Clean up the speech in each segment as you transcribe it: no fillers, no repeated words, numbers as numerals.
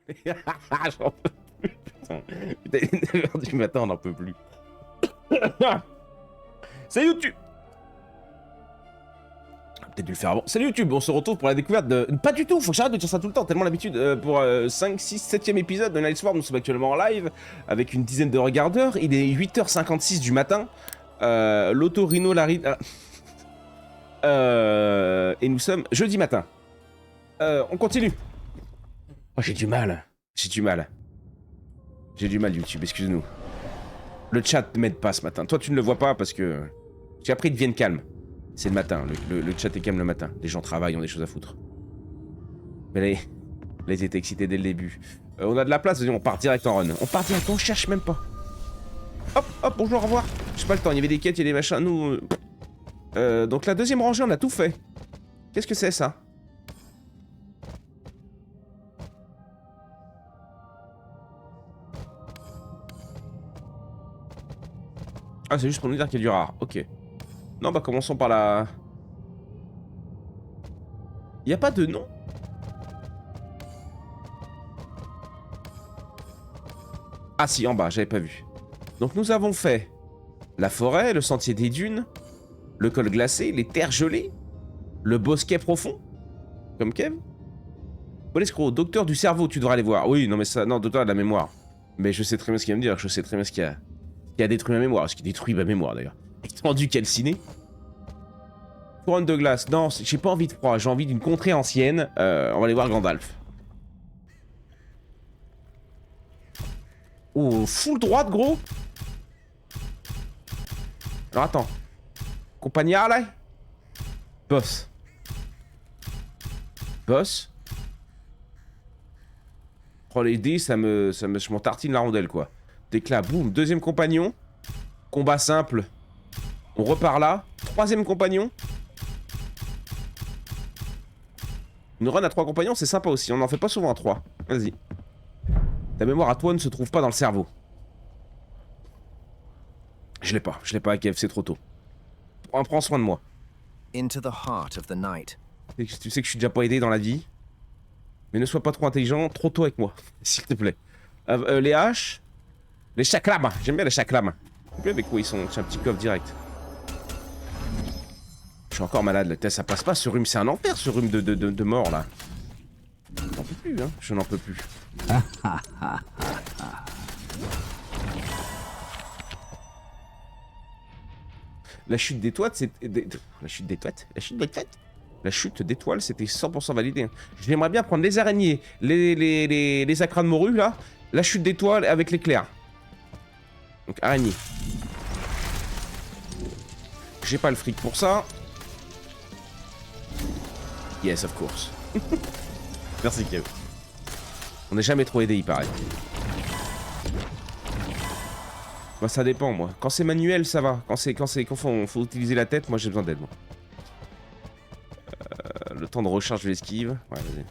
J'en peux plus, putain. Putain, il est 9h du matin, on n'en peut plus. Salut YouTube. Peut-être dû le faire avant. Salut YouTube, on se retrouve pour la découverte de... Pas du tout, faut que j'arrête de dire ça tout le temps, tellement l'habitude. Pour 5, 6, 7ème épisode de Night Swarm, nous sommes actuellement en live, avec une dizaine de regardeurs. Il est 8h56 du matin. L'autorino, la ride... et nous sommes jeudi matin. On continue. Oh, j'ai du mal. J'ai du mal. J'ai du mal YouTube, excuse-nous. Le chat ne m'aide pas ce matin. Toi, tu ne le vois pas parce que... Après, ils deviennent calmes. C'est le matin, le chat est calme le matin. Les gens travaillent, ont des choses à foutre. Mais là, ils étaient excités dès le début. On a de la place, vas-y, on part direct en run. On part direct, on cherche même pas. Hop, hop, bonjour, au revoir. J'ai pas le temps, il y avait des quêtes, il y a des machins, nous... donc la deuxième rangée, on a tout fait. Qu'est-ce que c'est, ça? Ah, c'est juste pour nous dire qu'il y a du rare, ok. Non, bah commençons par la... Y a pas de nom? Ah si, en bas, j'avais pas vu. Donc nous avons fait la forêt, le sentier des dunes, le col glacé, les terres gelées, le bosquet profond, comme Kev. Bon l'escroc, docteur du cerveau, tu devras aller voir. Oui, non mais ça, non, docteur a de la mémoire. Mais je sais très bien ce qu'il va me dire, je sais très bien ce qui a détruit ma mémoire, ce qui détruit ma mémoire d'ailleurs. Étendu calciné. Couronne de glace, non, j'ai pas envie de froid, j'ai envie d'une contrée ancienne. On va aller voir Gandalf. Oh, full droite, gros. Alors attends. Compagnard, là. Boss. Boss. Oh, les dés, je m'en tartine la rondelle, quoi. Déclat, boum. Deuxième compagnon. Combat simple. On repart là. Troisième compagnon. Une run à 3 compagnons, c'est sympa aussi. On n'en fait pas souvent à 3. Vas-y. Ta mémoire à toi ne se trouve pas dans le cerveau. Je l'ai pas, Kev, c'est trop tôt. Prends soin de moi. Into the heart of the night. Tu sais que je suis déjà pas aidé dans la vie. Mais ne sois pas trop intelligent, trop tôt avec moi, s'il te plaît. Les haches. Les chaklamas, j'aime bien les chaklamas. J'aime bien avec quoi ils sont, c'est un petit coffre direct. Je suis encore malade, là. Ça passe pas ce rhume, c'est un enfer ce rhume de mort là. Je n'en peux plus, hein, je n'en peux plus. La chute d'étoiles, c'est... La chute d'étoiles. La chute d'étoiles, c'était 100% validé. J'aimerais bien prendre les araignées, les acras de morue, là. La chute d'étoiles avec l'éclair. Donc, araignée. J'ai pas le fric pour ça. Yes, of course. Merci, Kev. On n'est jamais trop aidé, il paraît. Bah, ça dépend, moi. Quand c'est manuel, ça va. Quand faut utiliser la tête, moi, j'ai besoin d'aide, moi. Le temps de recharge, je l'esquive. Ouais, vas-y.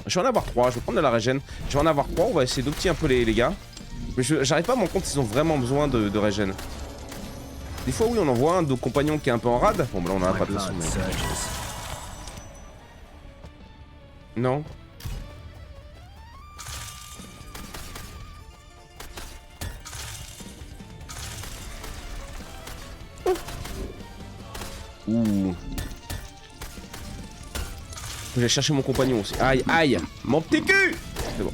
Je vais en avoir 3, je vais prendre de la régène. Je vais en avoir 3, on va essayer d'opti un peu les gars. Mais j'arrive pas à me rendre compte s'ils ont vraiment besoin de régène. Des fois, oui, on en voit un de nos compagnons qui est un peu en rade. Bon, bah là, on en a pas de façon, mais... Non. Ouh. Faut que j'aille chercher mon compagnon aussi. Aïe, aïe. Mon petit cul. C'est bon.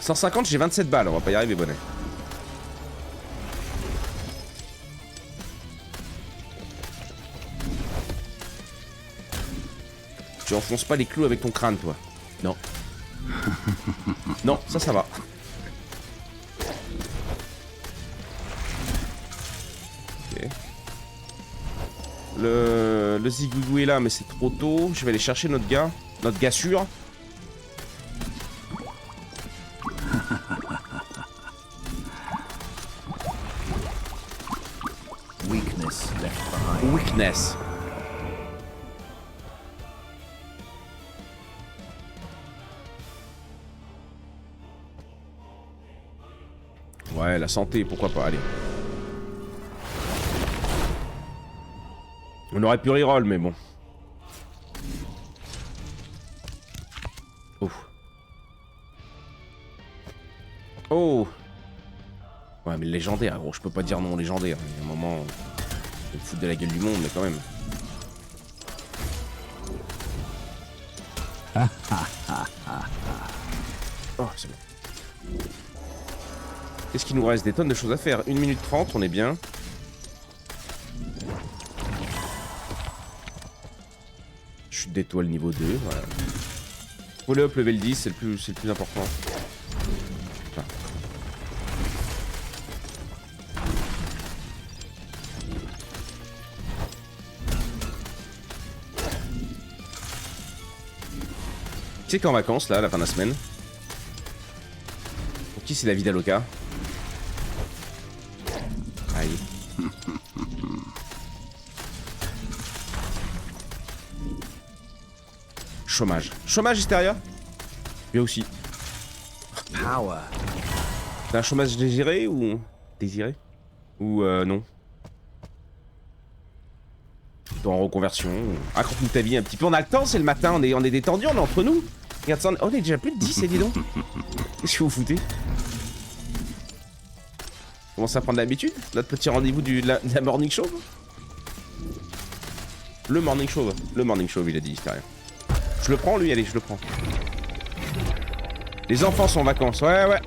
150, j'ai 27 balles. On va pas y arriver, bonnet. Tu enfonces pas les clous avec ton crâne, toi. Non. Non, ça va. Ok. Le zigouigou est là, mais c'est trop tôt. Je vais aller chercher notre gars sûr. Weakness left behind. Weakness. Ouais, la santé, pourquoi pas, allez. On aurait pu reroll, mais bon. Oh. Oh. Ouais, mais légendaire, gros, je peux pas dire non légendaire. Il y a un moment, je vais me foutre de la gueule du monde, mais quand même. Oh, c'est bon. Qu'est-ce qu'il nous reste? Des tonnes de choses à faire. 1 minute 30, on est bien. Chute d'étoile niveau 2, voilà. Follow-up level 10, c'est le plus important. Enfin. Qui c'est qui est en vacances là, à la fin de la semaine? Pour qui c'est la vie d'Aloca? Aïe. Chômage. Chômage Hysteria? Lui aussi. Power. T'as un chômage désiré ou... Désiré? Ou non? Plutôt en reconversion. Raconte-nous ta vie un petit peu. On a le temps, c'est le matin, on est détendu, on est entre nous. Regarde ça, on est déjà plus de 10, et dis donc. Qu'est-ce que vous foutez? Commence à prendre l'habitude? Notre petit rendez-vous de la morning show? Le morning show. Le morning show, il a dit, Hysteria. Je le prends, lui, allez, je le prends. Les enfants sont en vacances, ouais, ouais.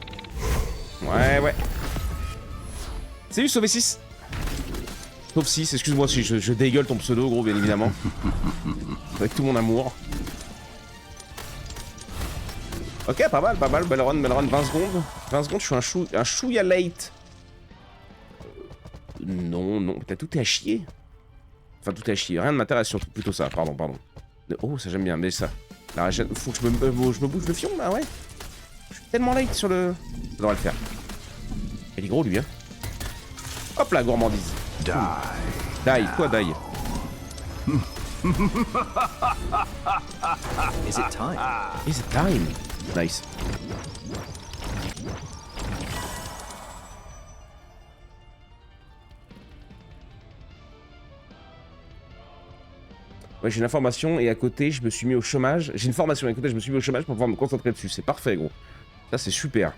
Ouais, ouais. Salut, sauvé 6. Sauf 6, excuse-moi si je dégueule ton pseudo, gros, bien évidemment. Avec tout mon amour. Ok, pas mal, belle run, 20 secondes. 20 secondes, je suis un chouïa late. Non, t'as tout est à chier. Enfin, tout est à chier, rien ne m'intéresse, surtout plutôt ça, pardon. Oh, ça j'aime bien, mais ça. La région, faut que je me bouge le fion, là, ouais. Je suis tellement late sur le... Ça devrait le faire. Il est gros, lui, hein. Hop là, gourmandise. Die, quoi, die? Is it time? Is it time? Nice. Ouais, j'ai une information et à côté, je me suis mis au chômage. J'ai une formation et à côté, je me suis mis au chômage pour pouvoir me concentrer dessus. C'est parfait, gros. Ça, c'est super.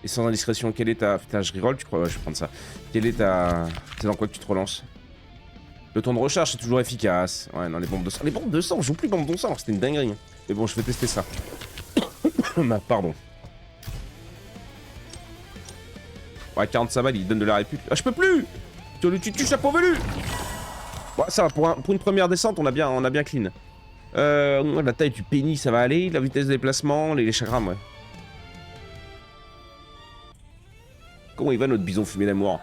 Et sans indiscrétion, quelle est ta... Putain, je reroll, tu crois? Ouais, je vais prendre ça. Quelle est ta... C'est dans quoi que tu te relances? Le temps de recharge, c'est toujours efficace. Ouais, non, les bombes de sang. Les bombes de sang, je joue plus bombes de sang. C'était une dinguerie. Mais bon, je vais tester ça. Pardon. Ouais, 45 balles, il donne de la répute. Ah, je peux plus! Tu chapeau velu! Bon, ça va, pour une première descente, on a bien clean. La taille du pénis, ça va aller. La vitesse de déplacement, les chagrams, ouais. Comment il va notre bison fumé d'amour?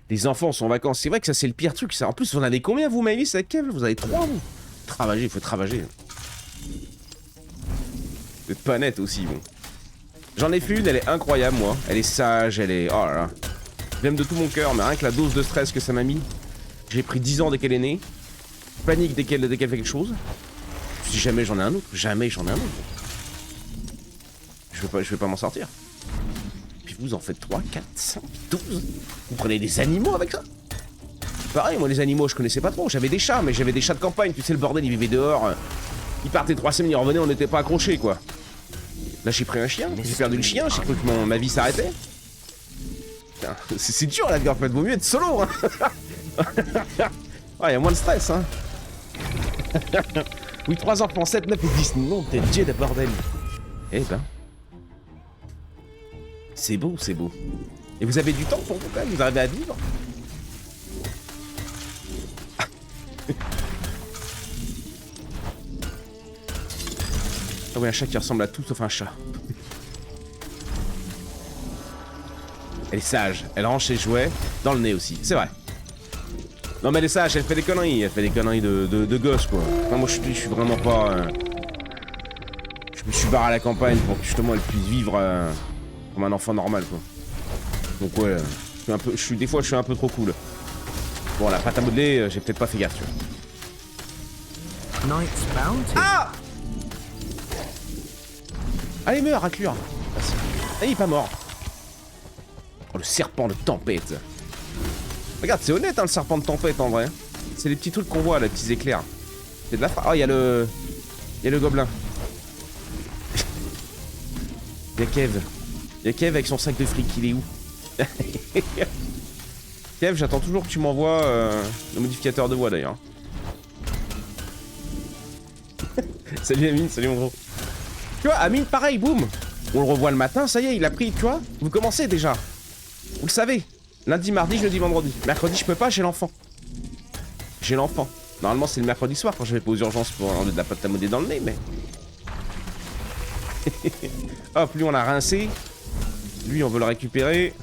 Les enfants sont en vacances. C'est vrai que ça, c'est le pire truc. Ça. En plus, vous en avez combien, vous, Maëlys, avec Kev? Vous avez 3, vous? Travailler, il faut travailler. Vous êtes pas net aussi, bon. J'en ai fait une, elle est incroyable, moi. Elle est sage, elle est... Oh là là. Je l'aime de tout mon cœur, mais rien que la dose de stress que ça m'a mis. J'ai pris 10 ans dès qu'elle est née. Panique dès qu'elle fait quelque chose. Si jamais j'en ai un autre. Jamais j'en ai un autre. Je vais pas m'en sortir. Puis vous en faites 3, 4, 5, 12. Vous prenez des animaux avec ça? Pareil, moi les animaux je connaissais pas trop. J'avais des chats, mais j'avais des chats de campagne. Tu sais, le bordel, ils vivaient dehors. Ils partaient 3 semaines, ils revenaient, on n'était pas accrochés, quoi. Là j'ai pris un chien. J'ai perdu le chien, j'ai cru que ma vie s'arrêtait. C'est dur la vie en fait. Vaut mieux être solo, hein. Ouais, y a moins de stress, hein. Oui, 3 enfants, 7, 9 et 10. Non, t'es Dieu de bordel. Eh ben. C'est beau, c'est beau. Et vous avez du temps pour vous, quand même? Vous arrivez à vivre? Ah oui, un chat qui ressemble à tout sauf un chat. Elle est sage. Elle range ses jouets dans le nez aussi. C'est vrai. Non mais elle est sage, elle fait des conneries. Elle fait des conneries de gosse, quoi. Enfin, moi je suis vraiment pas... Je me suis barré à la campagne pour que justement elle puisse vivre comme un enfant normal, quoi. Donc ouais, des fois je suis un peu trop cool. Bon, la pâte à modeler, j'ai peut-être pas fait gaffe, tu vois. Knight's Bounty. Ah! Allez, meurs, raclure. Ah, il est pas mort. Oh, le serpent de tempête. Regarde, c'est honnête, hein, le serpent de tempête, en vrai. C'est les petits trucs qu'on voit, les petits éclairs. C'est de la fra... Oh, il y a le... Il y a le gobelin. Il y a Kev. Il y a Kev avec son sac de fric, il est où? Kev, j'attends toujours que tu m'envoies le modificateur de voix, d'ailleurs. Salut Amine, salut mon gros. Tu vois, Amine, pareil, boum. On le revoit le matin, ça y est, il a pris, tu vois. Vous commencez déjà. Vous le savez. Lundi, mardi, jeudi, vendredi. Mercredi, je peux pas, j'ai l'enfant. J'ai l'enfant. Normalement, c'est le mercredi soir quand je vais pas aux urgences pour enlever de la pâte à modeler dans le nez, mais... Hop, lui, on l'a rincé. Lui, on veut le récupérer.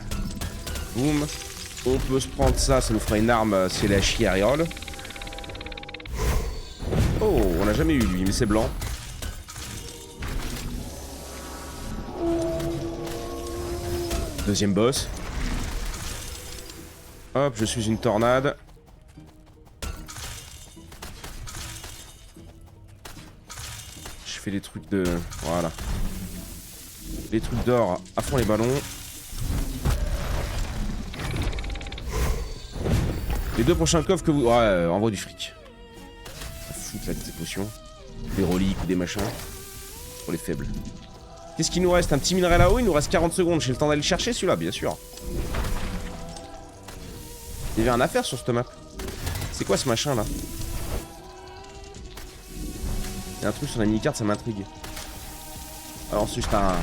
Boum. On peut se prendre ça, ça nous fera une arme si elle est à chier à Riol. Oh, on l'a jamais eu, lui, mais c'est blanc. Deuxième boss. Hop, je suis une tornade. Je fais les trucs de... Voilà. Les trucs d'or à fond les ballons. Les deux prochains coffres que vous... Ouais, envoie du fric. Foutre avec des potions. Des reliques ou des machins. Pour les faibles. Qu'est-ce qu'il nous reste? Un petit minerai là-haut, il nous reste 40 secondes. J'ai le temps d'aller le chercher celui-là, bien sûr. Il y avait un affaire sur cette map. C'est quoi ce machin là? Il y a un truc sur la mini-carte, ça m'intrigue. Alors c'est juste un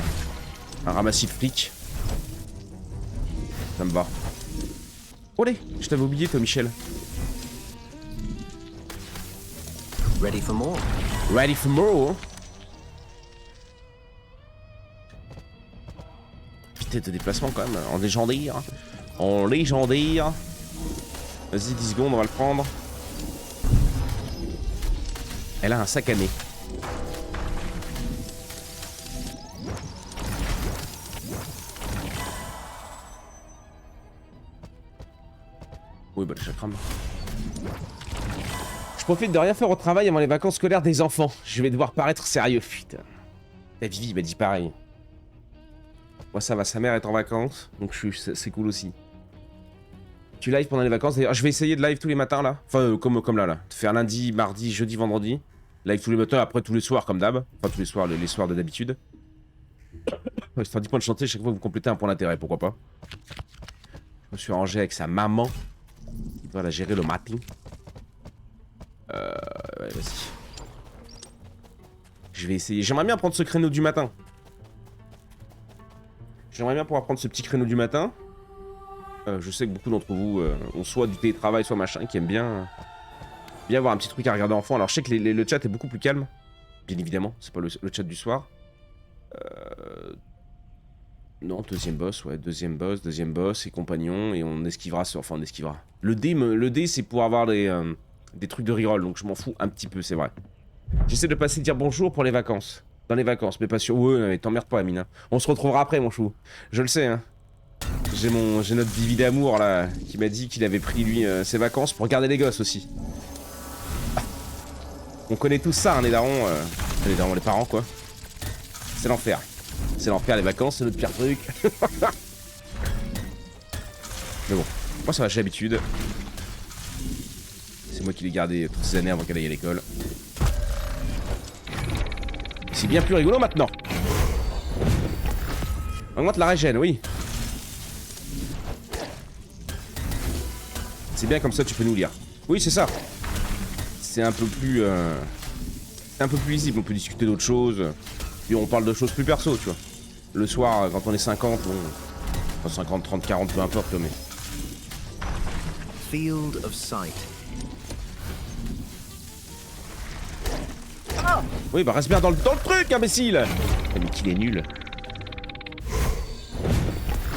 ramassis de flics. Ça me va. Allez, je t'avais oublié toi Michel. Ready for more. Ready for more. Putain de déplacement quand même, en légendaire. En légendaire. Vas-y 10 secondes, on va le prendre. Elle a un sac à nez. Oui bah le chakram. Je profite de rien faire au travail avant les vacances scolaires des enfants. Je vais devoir paraître sérieux, putain. La Vivi m'a dit pareil. Moi ça va, sa mère est en vacances, donc c'est cool aussi. Tu live pendant les vacances, d'ailleurs je vais essayer de live tous les matins là. Enfin comme là. De faire lundi, mardi, jeudi, vendredi. Live tous les matins, après tous les soirs comme d'hab. Enfin tous les soirs, les soirs de d'habitude. Histoire du point de chanter, chaque fois vous complétez un point d'intérêt, pourquoi pas. Je me suis arrangé avec sa maman. Il doit la gérer le matin. Ouais, vas-y. Je vais essayer. J'aimerais bien prendre ce créneau du matin. J'aimerais bien pouvoir prendre ce petit créneau du matin. Je sais que beaucoup d'entre vous ont soit du télétravail, soit machin, qui aiment bien avoir un petit truc à regarder en fond. Alors je sais que le chat est beaucoup plus calme. Bien évidemment, c'est pas le chat du soir. Non, deuxième boss, ouais, deuxième boss et compagnon, et on esquivera, enfin on esquivera. Le dé c'est pour avoir des trucs de reroll, donc je m'en fous un petit peu, c'est vrai. J'essaie de passer dire bonjour pour les vacances. Dans les vacances, mais pas sûr. Ouais, mais t'emmerdes pas, Amine. Hein. On se retrouvera après, mon chou. Je le sais, hein. J'ai notre Vivi d'amour, là, qui m'a dit qu'il avait pris, lui, ses vacances pour garder les gosses aussi. Ah. On connaît tous ça, hein, les darons. Les parents, quoi. C'est l'enfer. C'est l'enfer, les vacances, c'est notre pire truc. Mais bon, moi ça va, j'ai l'habitude. C'est moi qui l'ai gardé toutes ces années avant qu'elle aille à l'école. C'est bien plus rigolo maintenant. On augmente la régène, oui. C'est bien comme ça, tu peux nous lire. Oui, c'est ça. C'est un peu plus... C'est un peu plus lisible, on peut discuter d'autres choses. Puis on parle de choses plus perso, tu vois. Le soir, quand on est 50, bon... Enfin 50, 30, 40, peu importe, mais... Field of Sight. Ah oui, bah reste bien dans le truc, imbécile. Mais qu'il est nul.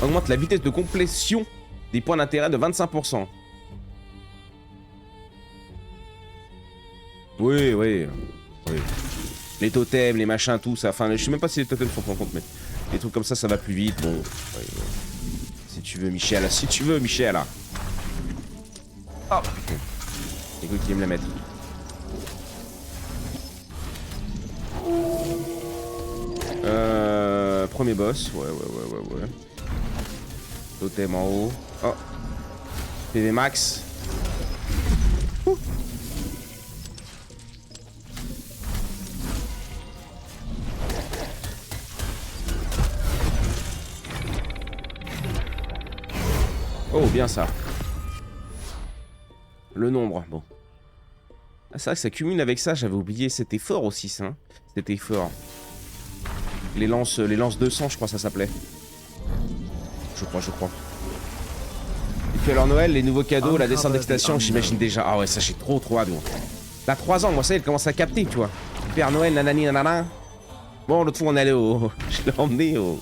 Augmente la vitesse de complétion des points d'intérêt de 25%. Oui. Les totems, les machins, tout ça. Enfin, je sais même pas si les totems sont pris en compte, mais les trucs comme ça, ça va plus vite. Bon, ouais. Si tu veux, Michel. Oh putain. Écoute, qui aime la mettre. premier boss. Ouais. Totem en haut. Oh. PV max. Ouh. Oh, bien ça. Le nombre, bon. Ah, c'est vrai que ça cumule avec ça, j'avais oublié. C'était fort aussi, ça. Hein. C'était fort. Les lances 200, je crois, ça s'appelait. Je crois. Et puis alors Noël, les nouveaux cadeaux, la descente d'excitation, j'imagine déjà. Ah ouais, ça j'ai trop hâte, gros. T'as 3 ans, moi ça, elle commence à capter, tu vois. Père Noël, nanani, nanana. Bon, l'autre fois, on allait au... Je l'ai emmené au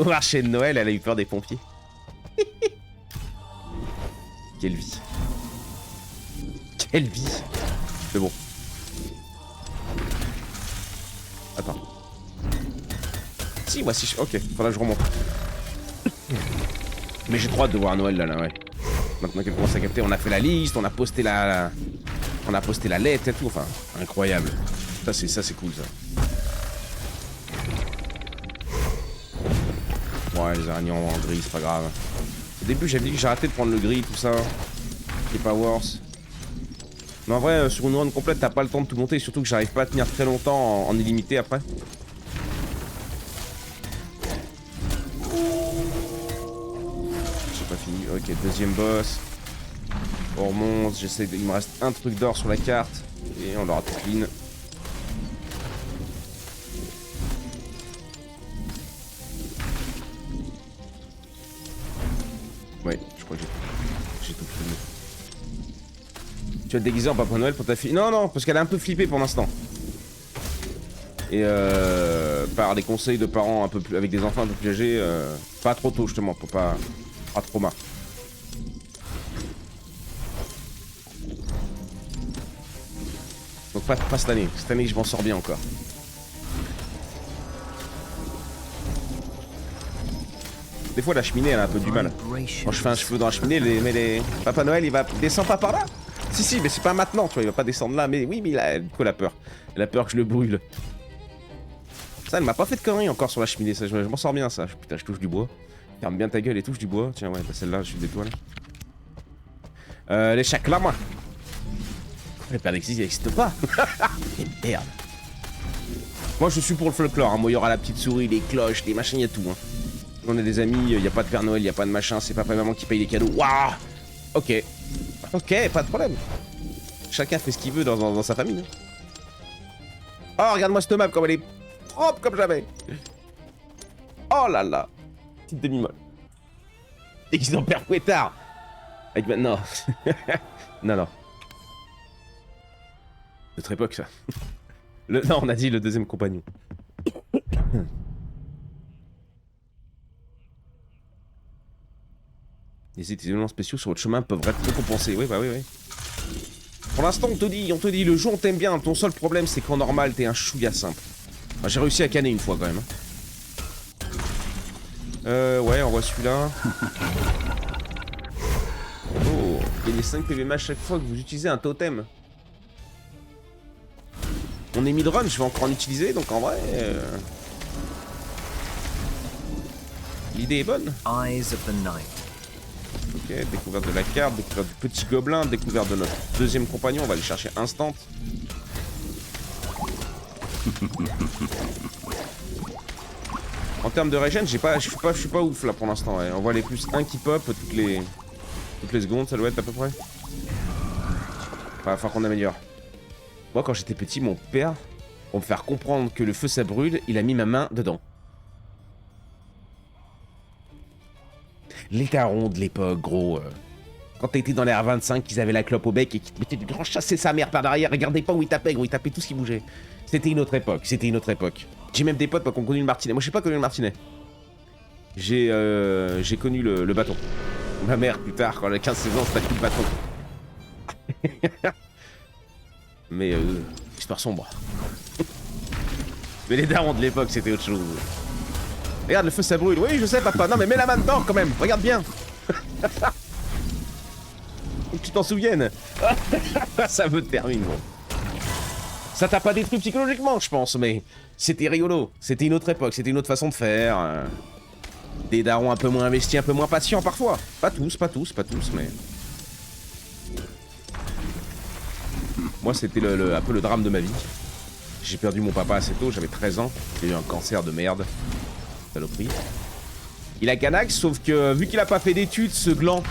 marché de Noël, elle a eu peur des pompiers. Quelle vie. Quelle vie. C'est bon. Attends. Si, moi si je... Ok, faudra que je remonte. Mais j'ai trop hâte de voir Noël là, ouais. Maintenant qu'elle commence à capter, on a fait la liste, on a posté on a posté la lettre et tout, enfin, incroyable. Ça c'est cool ça. Ouais, les araignées en gris, c'est pas grave. Au début j'avais dit que j'arrêtais de prendre le gris, tout ça. C'est pas worse. Mais en vrai, sur une run complète, t'as pas le temps de tout monter, surtout que j'arrive pas à tenir très longtemps en illimité après. J'ai pas fini. Ok, deuxième boss. On remonte, j'essaie de... Il me reste un truc d'or sur la carte. Et on l'aura tout clean. Ouais, je crois que j'ai tout clean. Tu vas te déguiser en Papa Noël pour ta fille? Non, non, parce qu'elle a un peu flippé pour l'instant. Et par des conseils de parents un peu plus... avec des enfants un peu plus âgés, pas trop tôt justement, pour pas trauma. Donc pas cette année. Cette année, je m'en sors bien encore. Des fois, la cheminée, elle a un peu du mal. Quand je fais un cheveu dans la cheminée, les... Papa Noël, il va descendre pas par là. Si, mais c'est pas maintenant, tu vois, il va pas descendre là. Mais oui, mais il a quoi, la peur. Elle a peur que je le brûle. Ça, elle m'a pas fait de conneries encore sur la cheminée. Ça, je m'en sors bien, ça. Putain, je touche du bois. Ferme bien ta gueule et touche du bois. Tiens, ouais, bah celle-là, je suis d'étoile. Les chakras, moi. Le père d'exis, il n'existe pas. Quelle merde. Moi, je suis pour le folklore. Hein. Moi, il y aura la petite souris, les cloches, les machins, il y a tout. Hein. On a des amis, il n'y a pas de Père Noël, il n'y a pas de machin. C'est papa et maman qui payent les cadeaux. Waouh. Ok. Ok, pas de problème. Chacun fait ce qu'il veut dans sa famille. Oh, regarde-moi cette map comme elle est propre comme jamais. Oh là là. Petite demi-molle. Et qu'ils ont père Fouettard. Avec maintenant. Non. Notre époque, ça. Non, on a dit le deuxième compagnon. Les éléments spéciaux sur votre chemin peuvent être récompensés. Oui, bah oui. Pour l'instant, on te dit, le jeu on t'aime bien. Ton seul problème, c'est qu'en normal, t'es un chouïa simple. Bah, j'ai réussi à canner une fois quand même. Ouais, on voit celui-là. Oh, gagnez 5 PVM à chaque fois que vous utilisez un totem. On est mid-run, je vais encore en utiliser, donc en vrai... L'idée est bonne. Eyes of the night. Ok, découverte de la carte, découverte du petit gobelin, découverte de notre deuxième compagnon, on va aller chercher instant. En termes de regen, je suis pas ouf là pour l'instant. Ouais. On voit les plus 1 qui pop toutes les secondes, ça doit être à peu près. Enfin qu'on améliore. Moi quand j'étais petit, mon père, pour me faire comprendre que le feu ça brûle, il a mis ma main dedans. Les tarons de l'époque, gros. Quand t'étais dans les R25, qu'ils avaient la clope au bec et qu'ils te mettaient du grand chasser sa mère par derrière, regardez pas où il tapait, gros, il tapait tout ce qui bougeait. C'était une autre époque, J'ai même des potes qui ont connu le martinet. Moi, j'ai pas connu le martinet. J'ai connu le bâton. Ma mère, plus tard, quand elle a 15-16 ans, c'était plus le bâton. Mais, histoire sombre. Mais les darons de l'époque, c'était autre chose. Regarde, le feu ça brûle. Oui, je sais, papa. Non, mais mets la main dedans quand même. Regarde bien. Faut que tu t'en souviennes. Ça me termine, bon. Ça t'a pas détruit psychologiquement, je pense, mais c'était rigolo. C'était une autre époque, c'était une autre façon de faire. Des darons un peu moins investis, un peu moins patients parfois. Pas tous, mais... Moi, c'était un peu le drame de ma vie. J'ai perdu mon papa assez tôt, j'avais 13 ans. J'ai eu un cancer de merde. Saloperie. Il a Canax, sauf que vu qu'il a pas fait d'études, ce gland,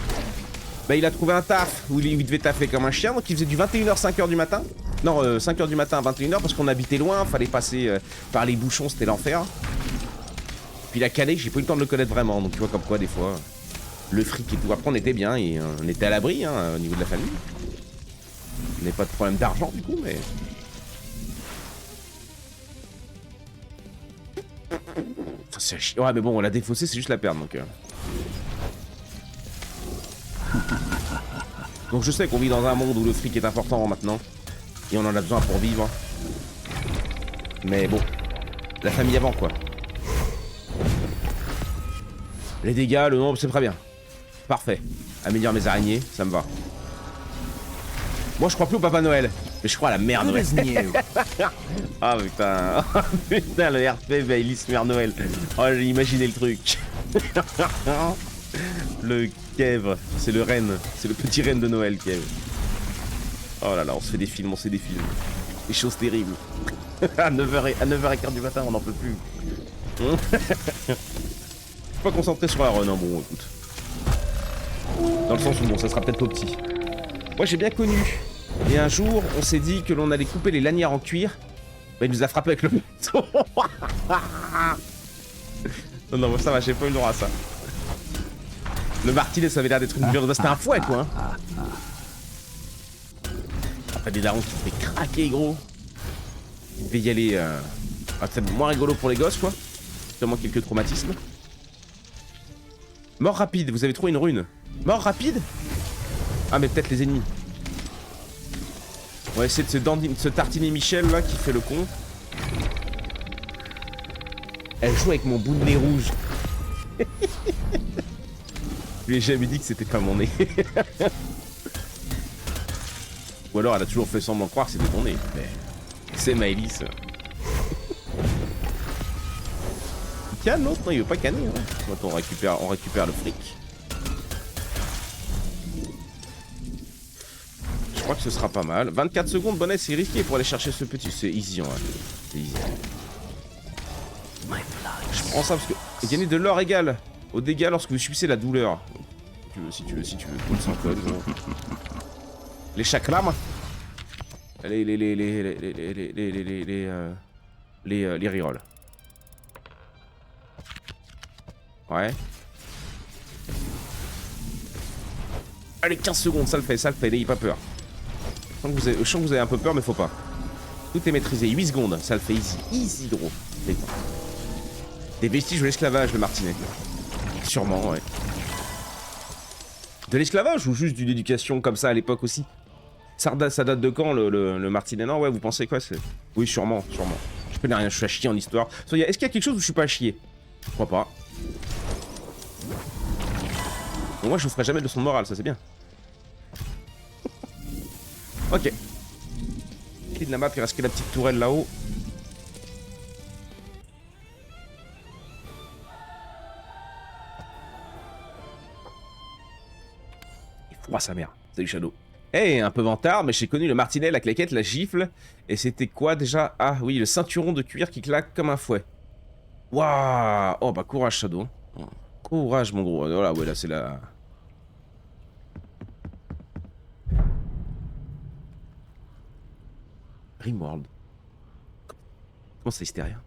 bah il a trouvé un taf où il devait taffer comme un chien. Donc il faisait du 21h, 5h du matin. Non, 5h du matin à 21h parce qu'on habitait loin, fallait passer par les bouchons, c'était l'enfer. Puis il a calé, j'ai pas eu le temps de le connaître vraiment. Donc tu vois comme quoi des fois, le fric et tout. Après on était bien et on était à l'abri hein, au niveau de la famille. On n'avait pas de problème d'argent du coup, mais... C'est chiant. Ouais mais bon on l'a défaussé, c'est juste la perdre donc... Donc je sais qu'on vit dans un monde où le fric est important maintenant. Et on en a besoin pour vivre. Mais bon, la famille avant quoi. Les dégâts, le nombre, c'est très bien. Parfait. Améliore mes araignées, ça me va. Moi je crois plus au Papa Noël. Mais je crois à la Mère Noël. Ah putain. Putain le RP Baileys Mère Noël. Oh j'ai imaginé le truc. Le Kev, c'est le renne. C'est le petit renne de Noël Kev. Oh là là, on se fait des films, Des choses terribles. à 9h15 du matin, on n'en peut plus. Je suis pas concentré sur la run, hein, bon écoute. Dans le sens où bon, ça sera peut-être au petit. Moi j'ai bien connu. Et un jour, on s'est dit que l'on allait couper les lanières en cuir. Bah il nous a frappé avec le bâton. Non, moi ça va, j'ai pas eu le droit à ça. Le martinet, ça avait l'air d'être une viande. C'était un fouet quoi. Hein. Après des darons qui te fait craquer gros. Il devait y aller. C'est moins rigolo pour les gosses quoi. Seulement quelques traumatismes. Mort rapide, vous avez trouvé une rune. Mort rapide? Ah mais peut-être les ennemis. On va essayer de se tartiner Michel là qui fait le con. Elle joue avec mon bout de nez rouge. Je lui ai jamais dit que c'était pas mon nez. Ou alors elle a toujours fait semblant de croire que c'était mon nez. Mais c'est Maëlys. Il canne l'autre? Non, il veut pas canner. Hein. Attends, on récupère le fric. Je crois que ce sera pas mal. 24 secondes, bonnet, c'est risqué pour aller chercher ce petit. C'est easy, ouais. C'est easy. Je prends ça parce que gagner de l'or égale au dégâts lorsque vous subissez la douleur. Si tu veux. Cool, sans code. Les chakras. Les rerolls. Ouais. Allez, 15 secondes, ça le fait, n'ayez pas peur. Je sens que vous avez un peu peur, mais faut pas. Tout est maîtrisé, 8 secondes, ça le fait easy. Easy, gros. Des vestiges de l'esclavage, le martinet. Sûrement, ouais. De l'esclavage ou juste d'une éducation comme ça à l'époque aussi? Ça date de quand le martinet? Non, ouais, vous pensez quoi? Oui, sûrement. Je connais rien, je suis à chier en histoire. Est-ce qu'il y a quelque chose où je suis pas à chier? Je crois pas. Bon, moi, je vous ferai jamais de leçon de morale, ça c'est bien. Ok. Et de la map, il reste que la petite tourelle là-haut. Il froid sa mère. Salut Shadow. Eh, un peu vantard, mais j'ai connu le martinet, la claquette, la gifle. Et c'était quoi déjà? Ah oui, le ceinturon de cuir qui claque comme un fouet. Waouh! Oh bah courage Shadow. Courage mon gros. Voilà, ouais, là c'est la... Rimworld. Comment ça, Hystéria?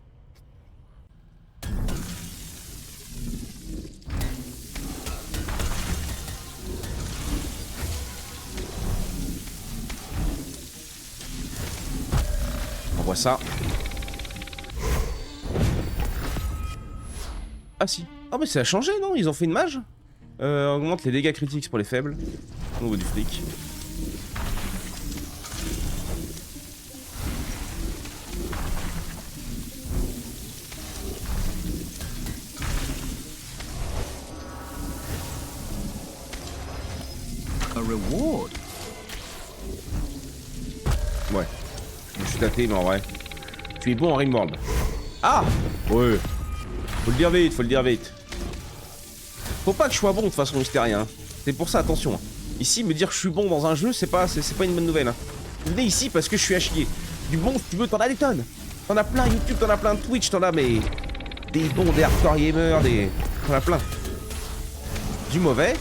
On voit ça. Ah si. Ah mais ça a changé non? Ils ont fait une mage. Augmente les dégâts critiques pour les faibles. Au niveau du fric. A reward? Ouais. Je me suis stater, mais en vrai. Tu es bon en Rimworld. Ah ouais. Faut le dire vite, faut le dire vite. Faut pas que je sois bon de toute façon, Mystérien. C'est pour ça, attention. Ici, me dire que je suis bon dans un jeu, c'est pas une bonne nouvelle. Hein. Venez ici parce que je suis à chier. Du bon, si tu veux, t'en as des tonnes. T'en as plein YouTube, t'en as plein Twitch, t'en as mais... Des bons, des hardcore gamers, des... T'en as plein. Du mauvais.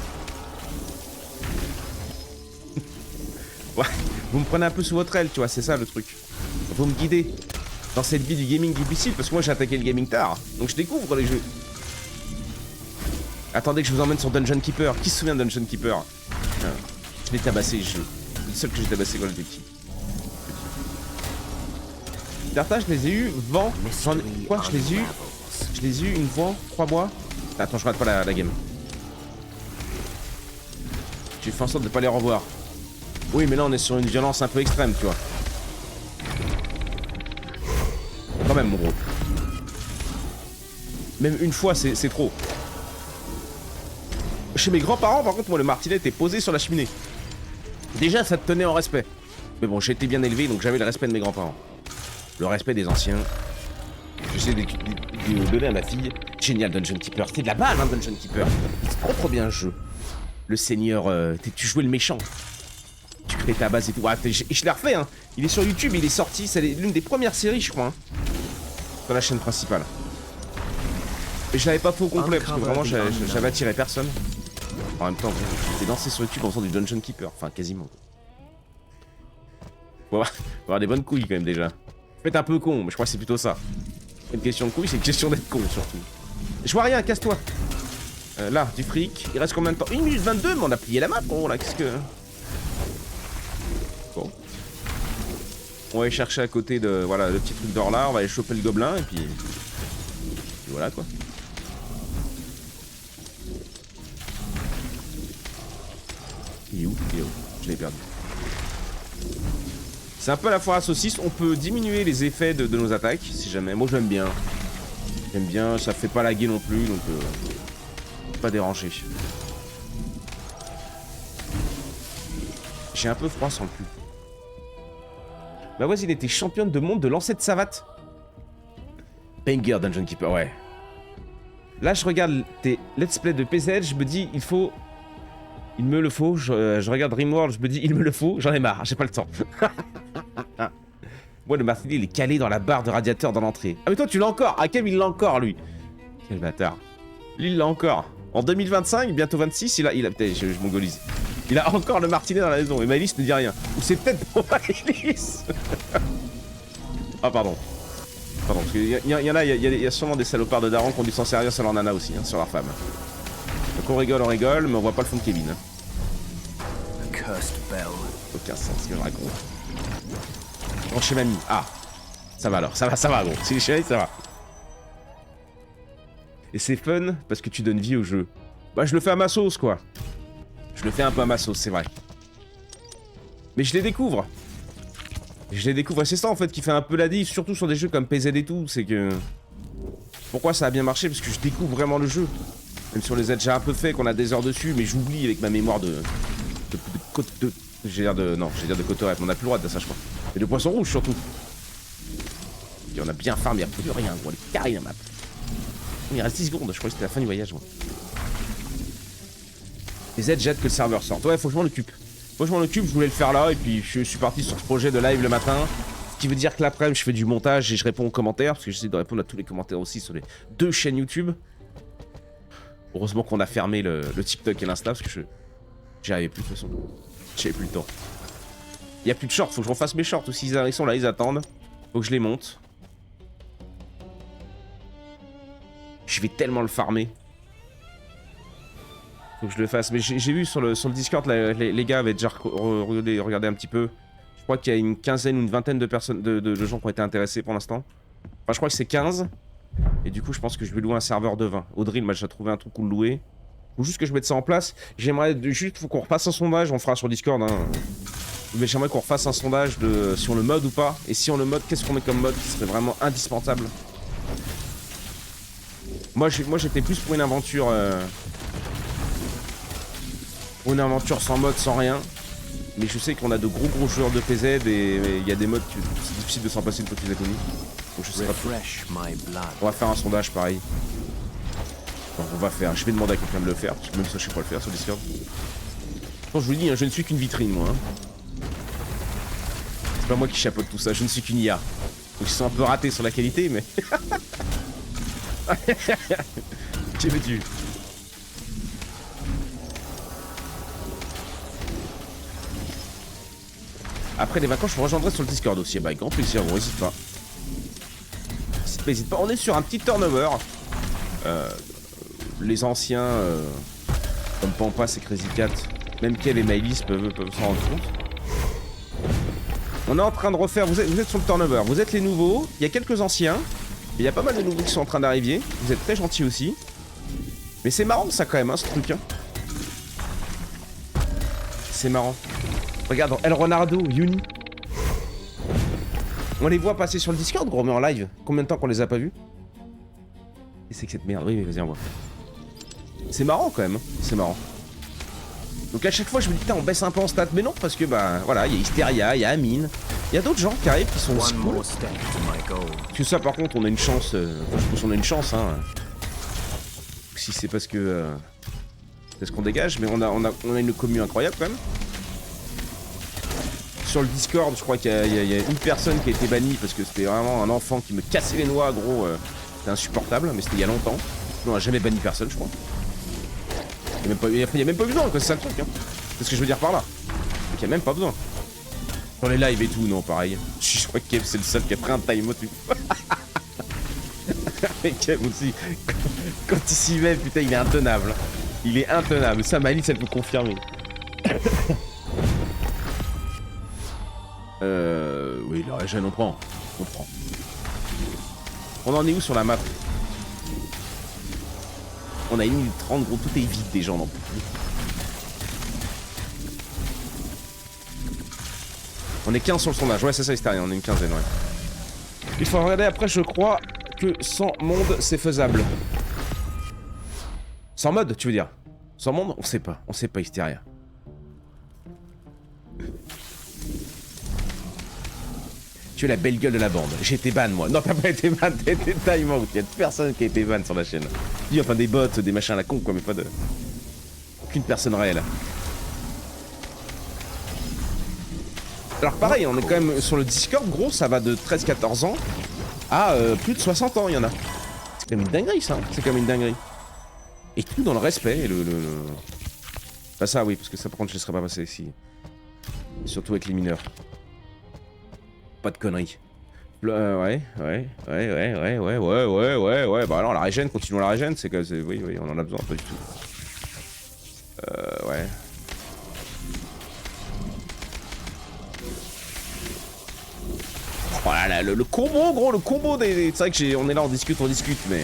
Ouais, vous me prenez un peu sous votre aile, tu vois, c'est ça le truc. Vous me guidez dans cette vie du gaming difficile, parce que moi j'ai attaqué le gaming tard, donc je découvre les jeux. Attendez que je vous emmène sur Dungeon Keeper. Qui se souvient de Dungeon Keeper? Je l'ai tabassé, c'est le seul que j'ai tabassé quand j'étais petit. Darta, je les ai eu vent. Quoi? Je les ai eu? Je les ai eu une fois, 3 mois. Attends, je rate pas la game. J'ai fait en sorte de pas les revoir. Oui, mais là on est sur une violence un peu extrême, tu vois. Quand même, mon gros. Même une fois, c'est trop. Chez mes grands-parents, par contre, moi, le martinet était posé sur la cheminée. Déjà, ça te tenait en respect. Mais bon, j'ai été bien élevé, donc j'avais le respect de mes grands-parents. Le respect des anciens. J'essaie de donner à ma fille. Génial, Dungeon Keeper. C'était de la balle, hein, Dungeon Keeper. C'est trop bien, le jeu. Le seigneur, tu jouais le méchant. Tu crées ta base et tout. Ah, je l'ai refait, hein. Il est sur YouTube, il est sorti. C'est l'une des premières séries, je crois. Hein, sur la chaîne principale. Et je l'avais pas fait au complet, parce que vraiment, j'avais attiré personne. En même temps, j'ai dansé sur YouTube en faisant du Dungeon Keeper. Enfin, quasiment. Faut avoir des bonnes couilles, quand même, déjà. Faut être un peu con, mais je crois que c'est plutôt ça. C'est une question de couilles, c'est une question d'être con, surtout. Je vois rien, casse-toi. Là, du fric. Il reste combien de temps? 1 minute 22, mais on a plié la map, gros, là. Qu'est-ce que... Bon. On va aller chercher à côté de... Voilà, le petit truc d'or là. On va aller choper le gobelin, et puis voilà, quoi. Il est où? Il est où? Je l'ai perdu. C'est un peu la foire à saucisse. On peut diminuer les effets de nos attaques, si jamais. Moi, j'aime bien. J'aime bien, ça fait pas laguer non plus, donc... pas déranger. J'ai un peu froid sans le plus. Ma voisine était championne de monde de lancer de savate. Banger Dungeon Keeper, ouais. Là, je regarde tes let's play de PZ, je me dis, il faut... Il me le faut. Je regarde Rimworld, je me dis, il me le faut. J'en ai marre, j'ai pas le temps. Moi, le martinet, il est calé dans la barre de radiateur dans l'entrée. Ah, mais toi, tu l'as encore. Hakem, il l'a encore, lui. Quel bâtard. Lui, il l'a encore. En 2025, bientôt 26, il a putain, je mongolise. Il a encore le martinet dans la maison. Et Maëlys ne dit rien. Ou c'est peut-être pour Maëlys. Ah, pardon. Pardon, parce qu'il y en a, il y a sûrement des salopards de darons qui ont dû s'en servir sur leur nana aussi, hein, sur leur femme. Donc on rigole, mais on voit pas le fond de Kevin. Hein. Aucun sens, ce que je raconte. Grand chez mamie. Ah, ça va alors, ça va gros. Si les chéris, ça va. Et c'est fun parce que tu donnes vie au jeu. Bah, je le fais à ma sauce, quoi. Je le fais un peu à ma sauce, c'est vrai. Mais je les découvre. Je les découvre. Et c'est ça, en fait, qui fait un peu la diff, surtout sur des jeux comme PZ et tout. C'est que... Pourquoi ça a bien marché? Parce que je découvre vraiment le jeu. Même si on les a déjà un peu fait, qu'on a des heures dessus, mais j'oublie avec ma mémoire de j'ai l'air de... Non, j'ai l'air de cotorette, mais on n'a plus le droit de ça, je crois. Et de poisson rouge, surtout. Et on a bien farmé, il n'y a plus rien, gros. Elle est carrée, la map. Il reste 10 secondes, je crois que c'était la fin du voyage, moi. Les aides, j'ai hâte que le serveur sorte. Ouais, faut que je m'en occupe. Faut que je m'en occupe, je voulais le faire là, et puis je suis parti sur ce projet de live le matin. Ce qui veut dire que l'après-midi, je fais du montage et je réponds aux commentaires, parce que j'essaie de répondre à tous les commentaires aussi sur les 2 chaînes YouTube. Heureusement qu'on a fermé le TikTok et l'Insta, parce que j'y arrivais plus de toute façon. J'avais plus le temps. Il n'y a plus de shorts, faut que je refasse mes shorts aussi. Ils sont là, ils attendent. Faut que je les monte. Je vais tellement le farmer. Faut que je le fasse. Mais j'ai vu sur le Discord, là, les gars avaient déjà regardé un petit peu. Je crois qu'il y a une quinzaine ou une vingtaine de personnes, de gens qui ont été intéressés pour l'instant. Enfin, je crois que c'est 15. Et du coup, je pense que je vais louer un serveur de 20. Audrey m'a déjà trouvé un truc où le louer. Faut juste que je mette ça en place. J'aimerais juste, faut qu'on repasse un sondage. On le fera sur Discord, hein. Mais j'aimerais qu'on refasse un sondage de si on le mode ou pas. Et si on le mode, qu'est-ce qu'on met comme mode qui serait vraiment indispensable. Moi j'étais plus pour une aventure... Pour une aventure sans mode, sans rien. Mais je sais qu'on a de gros joueurs de PZ et il y a des modes que c'est difficile de s'en passer une fois que tu les as connus. Donc je sais pas trop. Refresh my blood. On va faire un sondage pareil. Enfin, on va faire, je vais demander à quelqu'un de le faire, parce que même ça je sais pas le faire sur Discord. Bon, je vous le dis, hein, je ne suis qu'une vitrine moi. Hein. C'est pas moi qui chapeaute tout ça, je ne suis qu'une IA. Donc ils sont un peu ratés sur la qualité, mais... Que veux-tu? Après les vacances, je vous rejoindrai sur le Discord aussi. Bah, avec grand plaisir, gros, n'hésite pas. N'hésite pas. On est sur un petit turnover. Les anciens, comme Pampas et Crazy Cat, même Kev et Maëlys peuvent s'en rendre compte. On est en train de refaire. Vous êtes sur le turnover. Vous êtes les nouveaux. Il y a quelques anciens. Il y a pas mal de nouveaux qui sont en train d'arriver. Vous êtes très gentils aussi. Mais c'est marrant ça quand même, hein, ce truc. Hein. C'est marrant. Regarde, El Ronaldo, Yuni. On les voit passer sur le Discord, gros, mais en live. Combien de temps qu'on les a pas vus? Et c'est que cette merde. Oui, vas-y, on voit. C'est marrant quand même. Hein. C'est marrant. Donc à chaque fois, je me dis, putain, on baisse un peu en stats. Mais non, parce que, bah, voilà, il y a Hysteria, il y a Amine. Il y a d'autres gens qui arrivent qui sont aussi cool. Parce que ça, par contre, on a une chance. Enfin, je pense qu'on a une chance, hein. Si c'est parce que. C'est ce qu'on dégage, mais on a une commune incroyable quand même. Sur le Discord, je crois qu'il y a une personne qui a été bannie parce que c'était vraiment un enfant qui me cassait les noix, gros. C'était insupportable, mais c'était il y a longtemps. On n'a jamais banni personne, je crois. Il n'y a même pas besoin, quoi, c'est ça le truc. Hein. C'est ce que je veux dire par là. Il n'y a même pas besoin. Sur les lives et tout, non, pareil. Je crois que Kev, c'est le seul qui a pris un timeout. Mais Kev aussi, quand il s'y met, putain, il est intenable. Il est intenable. Ça, Malice, elle peut confirmer. Oui, la région, on prend. On prend. On en est où sur la map? On a une minute 30, gros, tout est vide déjà, on n'en peut plus. On est 15 sur le sondage, ouais, c'est ça, Hysteria, on est une quinzaine, ouais. Il faut regarder après, je crois que sans monde, c'est faisable. Sans mode, tu veux dire? Sans monde, on sait pas, Hysteria. Tu es la belle gueule de la bande. J'ai été ban, moi. Non, t'as pas été ban, t'as été time out. Y'a personne qui a été ban sur la chaîne. Dis, enfin, des bots, des machins à la con, quoi, mais pas de... Aucune personne réelle. Alors, pareil, on est quand même sur le Discord, gros, ça va de 13-14 ans à plus de 60 ans, il y en a. C'est quand même une dinguerie, ça. Hein. C'est quand même une dinguerie. Et tout dans le respect, et Bah, ça, oui, parce que ça, par contre, je laisserai pas passer ici. Surtout avec les mineurs. Pas de conneries. Ouais. Bah alors la régène, continuons la régène, c'est que oui, on en a besoin, pas du tout. Ouais. Oh là là, le combo, gros, le combo des. C'est vrai que on est là, on discute, mais.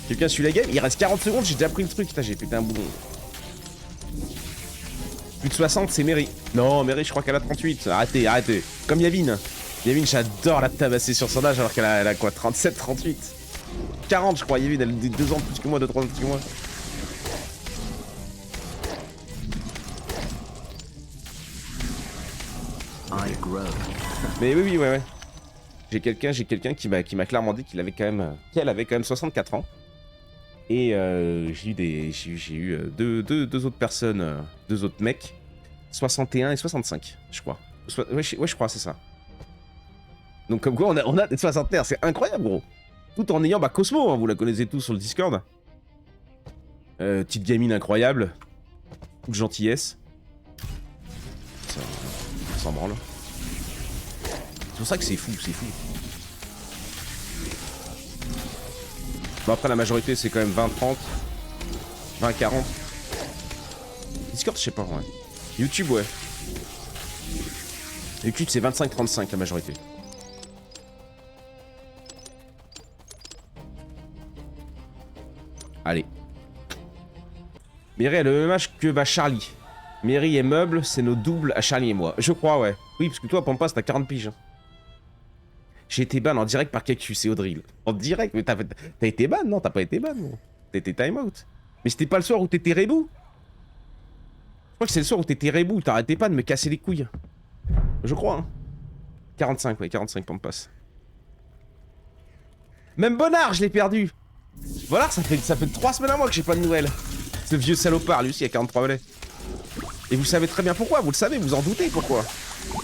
Quelqu'un suit la game, il reste 40 secondes, j'ai déjà pris le truc, putain, j'ai pété un boulon. Plus de 60, c'est Mary. Non, Mary, je crois qu'elle a 38. Arrêtez. Comme Yavin. Yavin, j'adore la tabasser sur son âge alors qu'elle a quoi, 37, 38. 40, je crois. Yavin, elle a 2 ans de plus que moi, 2-3 ans de plus que moi. Mais oui, ouais. J'ai quelqu'un qui m'a clairement dit qu'elle avait quand même 64 ans. Et j'ai eu deux autres personnes, 2 autres mecs, 61 et 65, je crois. Ouais, je crois, c'est ça. Donc comme quoi, on a des 61, c'est incroyable, gros. Tout en ayant, bah, Cosmo, hein, vous la connaissez tous sur le Discord. Petite gamine incroyable. Toute gentillesse. Ça s'en branle. C'est pour ça que c'est fou. Bon, après, la majorité, c'est quand même 20-30. 20-40. Discord, je sais pas, ouais. YouTube, ouais. YouTube, c'est 25-35, la majorité. Allez. Mary a le même âge que bah, Charlie. Mary et Meuble, c'est nos doubles à Charlie et moi. Je crois, ouais. Oui, parce que toi, Pampas, t'as 40 piges. Hein. J'ai été ban en direct par Cactus et Audril. En direct? Mais t'as été ban? Non, t'as pas été ban, gros. T'as été time out. Mais c'était pas le soir où t'étais rebou? crois que c'est le soir où t'étais rebou, t'arrêtais pas de me casser les couilles. Je crois, hein. 45, ouais, 45 temps de passe. Même Bonnard, je l'ai perdu. Voilà, ça fait 3 semaines à moi que j'ai pas de nouvelles. Ce vieux salopard, lui aussi, il a 43 volets. Et vous savez très bien pourquoi, vous le savez, vous en doutez pourquoi.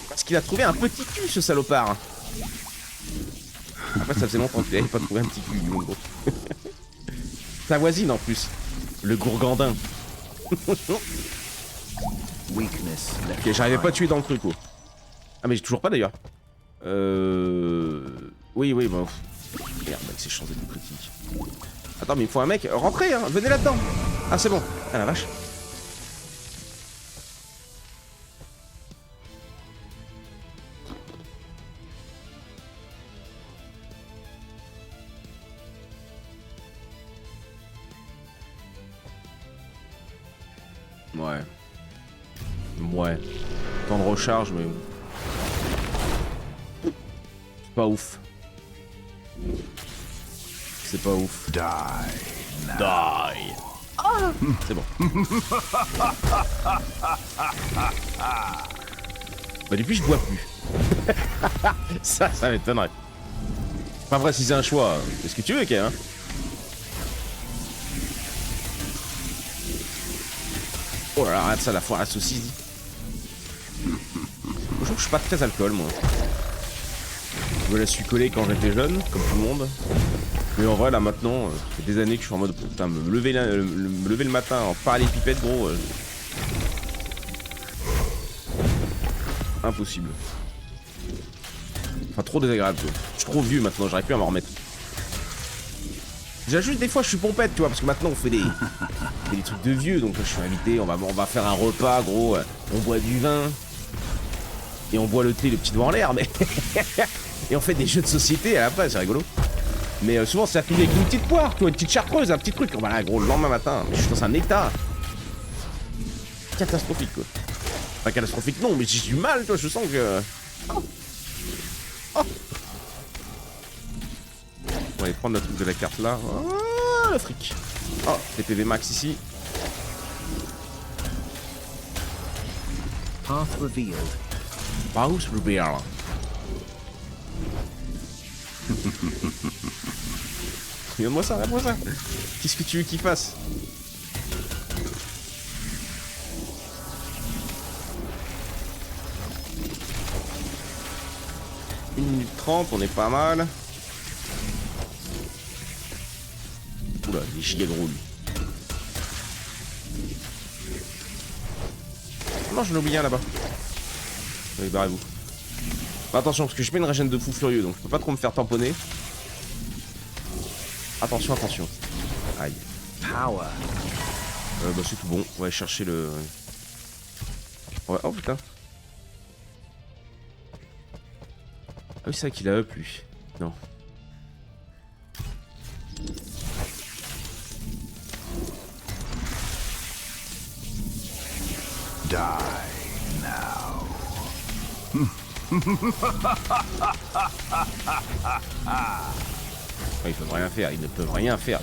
Parce qu'il a trouvé un petit cul, ce salopard. Après, ça faisait longtemps qu'il avait pas trouvé un petit cul, lui, gros. Ta voisine, en plus. Le gourgandin. Weakness. Ok, j'arrivais pas à tuer dans le truc, quoi. Ah, mais j'ai toujours pas, d'ailleurs. Oui, bon... Merde, avec ces chances de critique. Attends, mais il me faut un mec. Rentrez, hein, venez là-dedans. Ah, c'est bon. Ah la vache. Ouais. Ouais. Temps de recharge, mais... C'est pas ouf. C'est pas ouf. Die. C'est bon. Bah depuis je bois plus. ça m'étonnerait. Pas vrai si c'est un choix. Est-ce que tu veux, Ken, hein? Oh là là, regarde ça, la foire à saucisse. Je trouve que je suis pas très alcool, moi. Je me la suis collée quand j'étais jeune, comme tout le monde. Mais en vrai, là, maintenant, ça fait des années que je suis en mode... Putain, me lever le matin en parallélépipède, gros... Impossible. Enfin, trop désagréable, tu vois. Je suis trop vieux maintenant, j'arrive plus à m'en remettre. Déjà, juste des fois, je suis pompette, tu vois, parce que maintenant, on fait des trucs de vieux. Donc là, je suis invité, on va faire un repas, gros. On boit du vin. Et on boit le thé, le petit doigt en l'air, mais... Et on fait des jeux de société à la place, c'est rigolo. Mais souvent, ça finit avec une petite poire, tu vois, une petite chartreuse, un petit truc. Voilà, gros, le lendemain matin, je suis dans un état catastrophique, quoi. Pas catastrophique, non, mais j'ai du mal, tu vois, je sens que... Oh. On va aller prendre le truc de la carte là. Oh, le fric. Oh, des PV max ici. Path revealed. Path revealed. Regarde-moi ça, regarde-moi ça. Qu'est-ce que tu veux qu'il fasse? Une minute 30, on est pas mal. Oula, il est giga gros lui. Non, je l'ai oublié un là-bas. Allez, barrez-vous. Attention, parce que je mets une régène de fou furieux, donc je peux pas trop me faire tamponner. Attention, attention. Aïe. Power. Bah c'est tout bon. On va aller chercher le... Ouais. Oh putain. Ah oui, c'est vrai qu'il a up lui. Non. Die now. Ouais, ils peuvent rien faire, ils ne peuvent rien faire.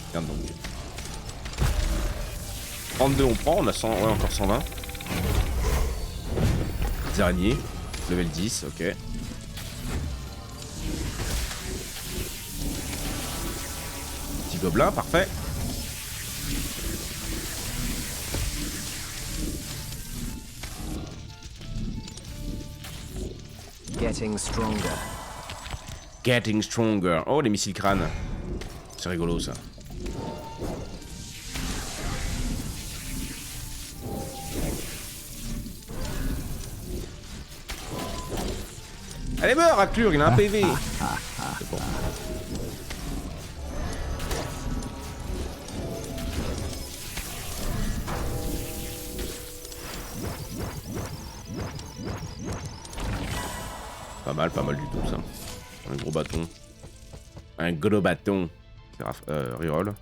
Regarde donc. 32 on prend, on a 100, ouais encore 120. Des araignées, level 10, ok. Petit gobelin, parfait. Getting stronger. Getting stronger. Oh, les missiles crânes. C'est rigolo ça. Allez, meurs, Aclure, il a un PV. C'est bon. Pas mal du tout ça. Un gros bâton. Un gros bâton. Reroll.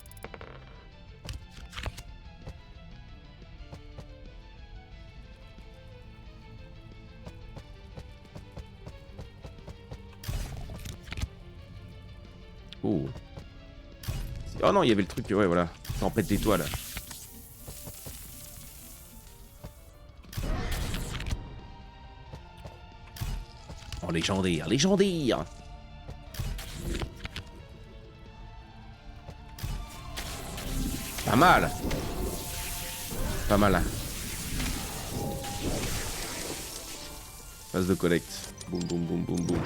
Oh. Oh non, il y avait le truc, ouais, voilà. Tempête d'étoiles. Oh, légendaire, légendaire. Pas mal. Pas mal. Hein. Phase de collecte. Boum, boum, boum, boum, boum.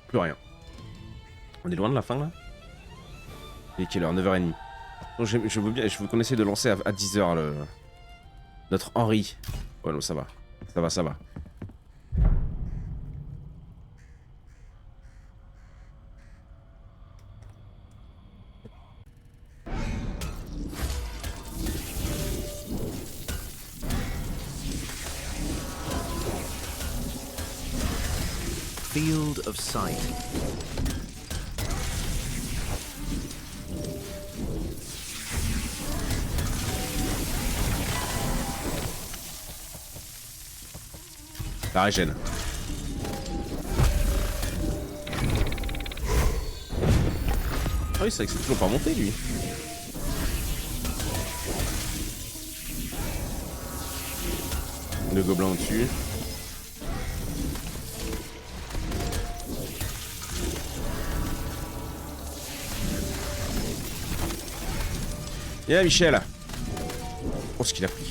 Plus rien. On est loin de la fin là. Il est quelle heure? 9h30. Donc, je veux bien, je veux qu'on essaie de lancer à 10h le... notre Henri. Ouais, non, ça va. Ça va, ça va. Field of sight. La régène. Ah oui, c'est vrai que c'est toujours pas monté lui. Le gobelin au-dessus. Viens Michel. Oh ce qu'il a pris.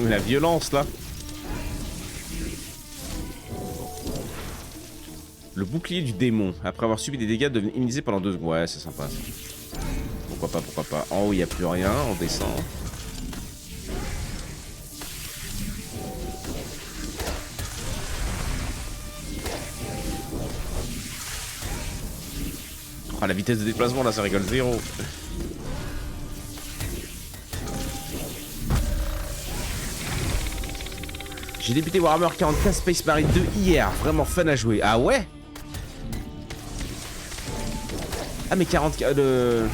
La violence là. Le bouclier du démon. Après avoir subi des dégâts, devient immunisé pendant 2 secondes. Ouais, c'est sympa ça. Pourquoi pas, pourquoi pas. En haut, il n'y a plus rien. On descend. Oh, la vitesse de déplacement là, ça rigole zéro. J'ai débuté Warhammer 40K Space Marine 2 hier, vraiment fun à jouer. Ah ouais? Ah mais 40K, le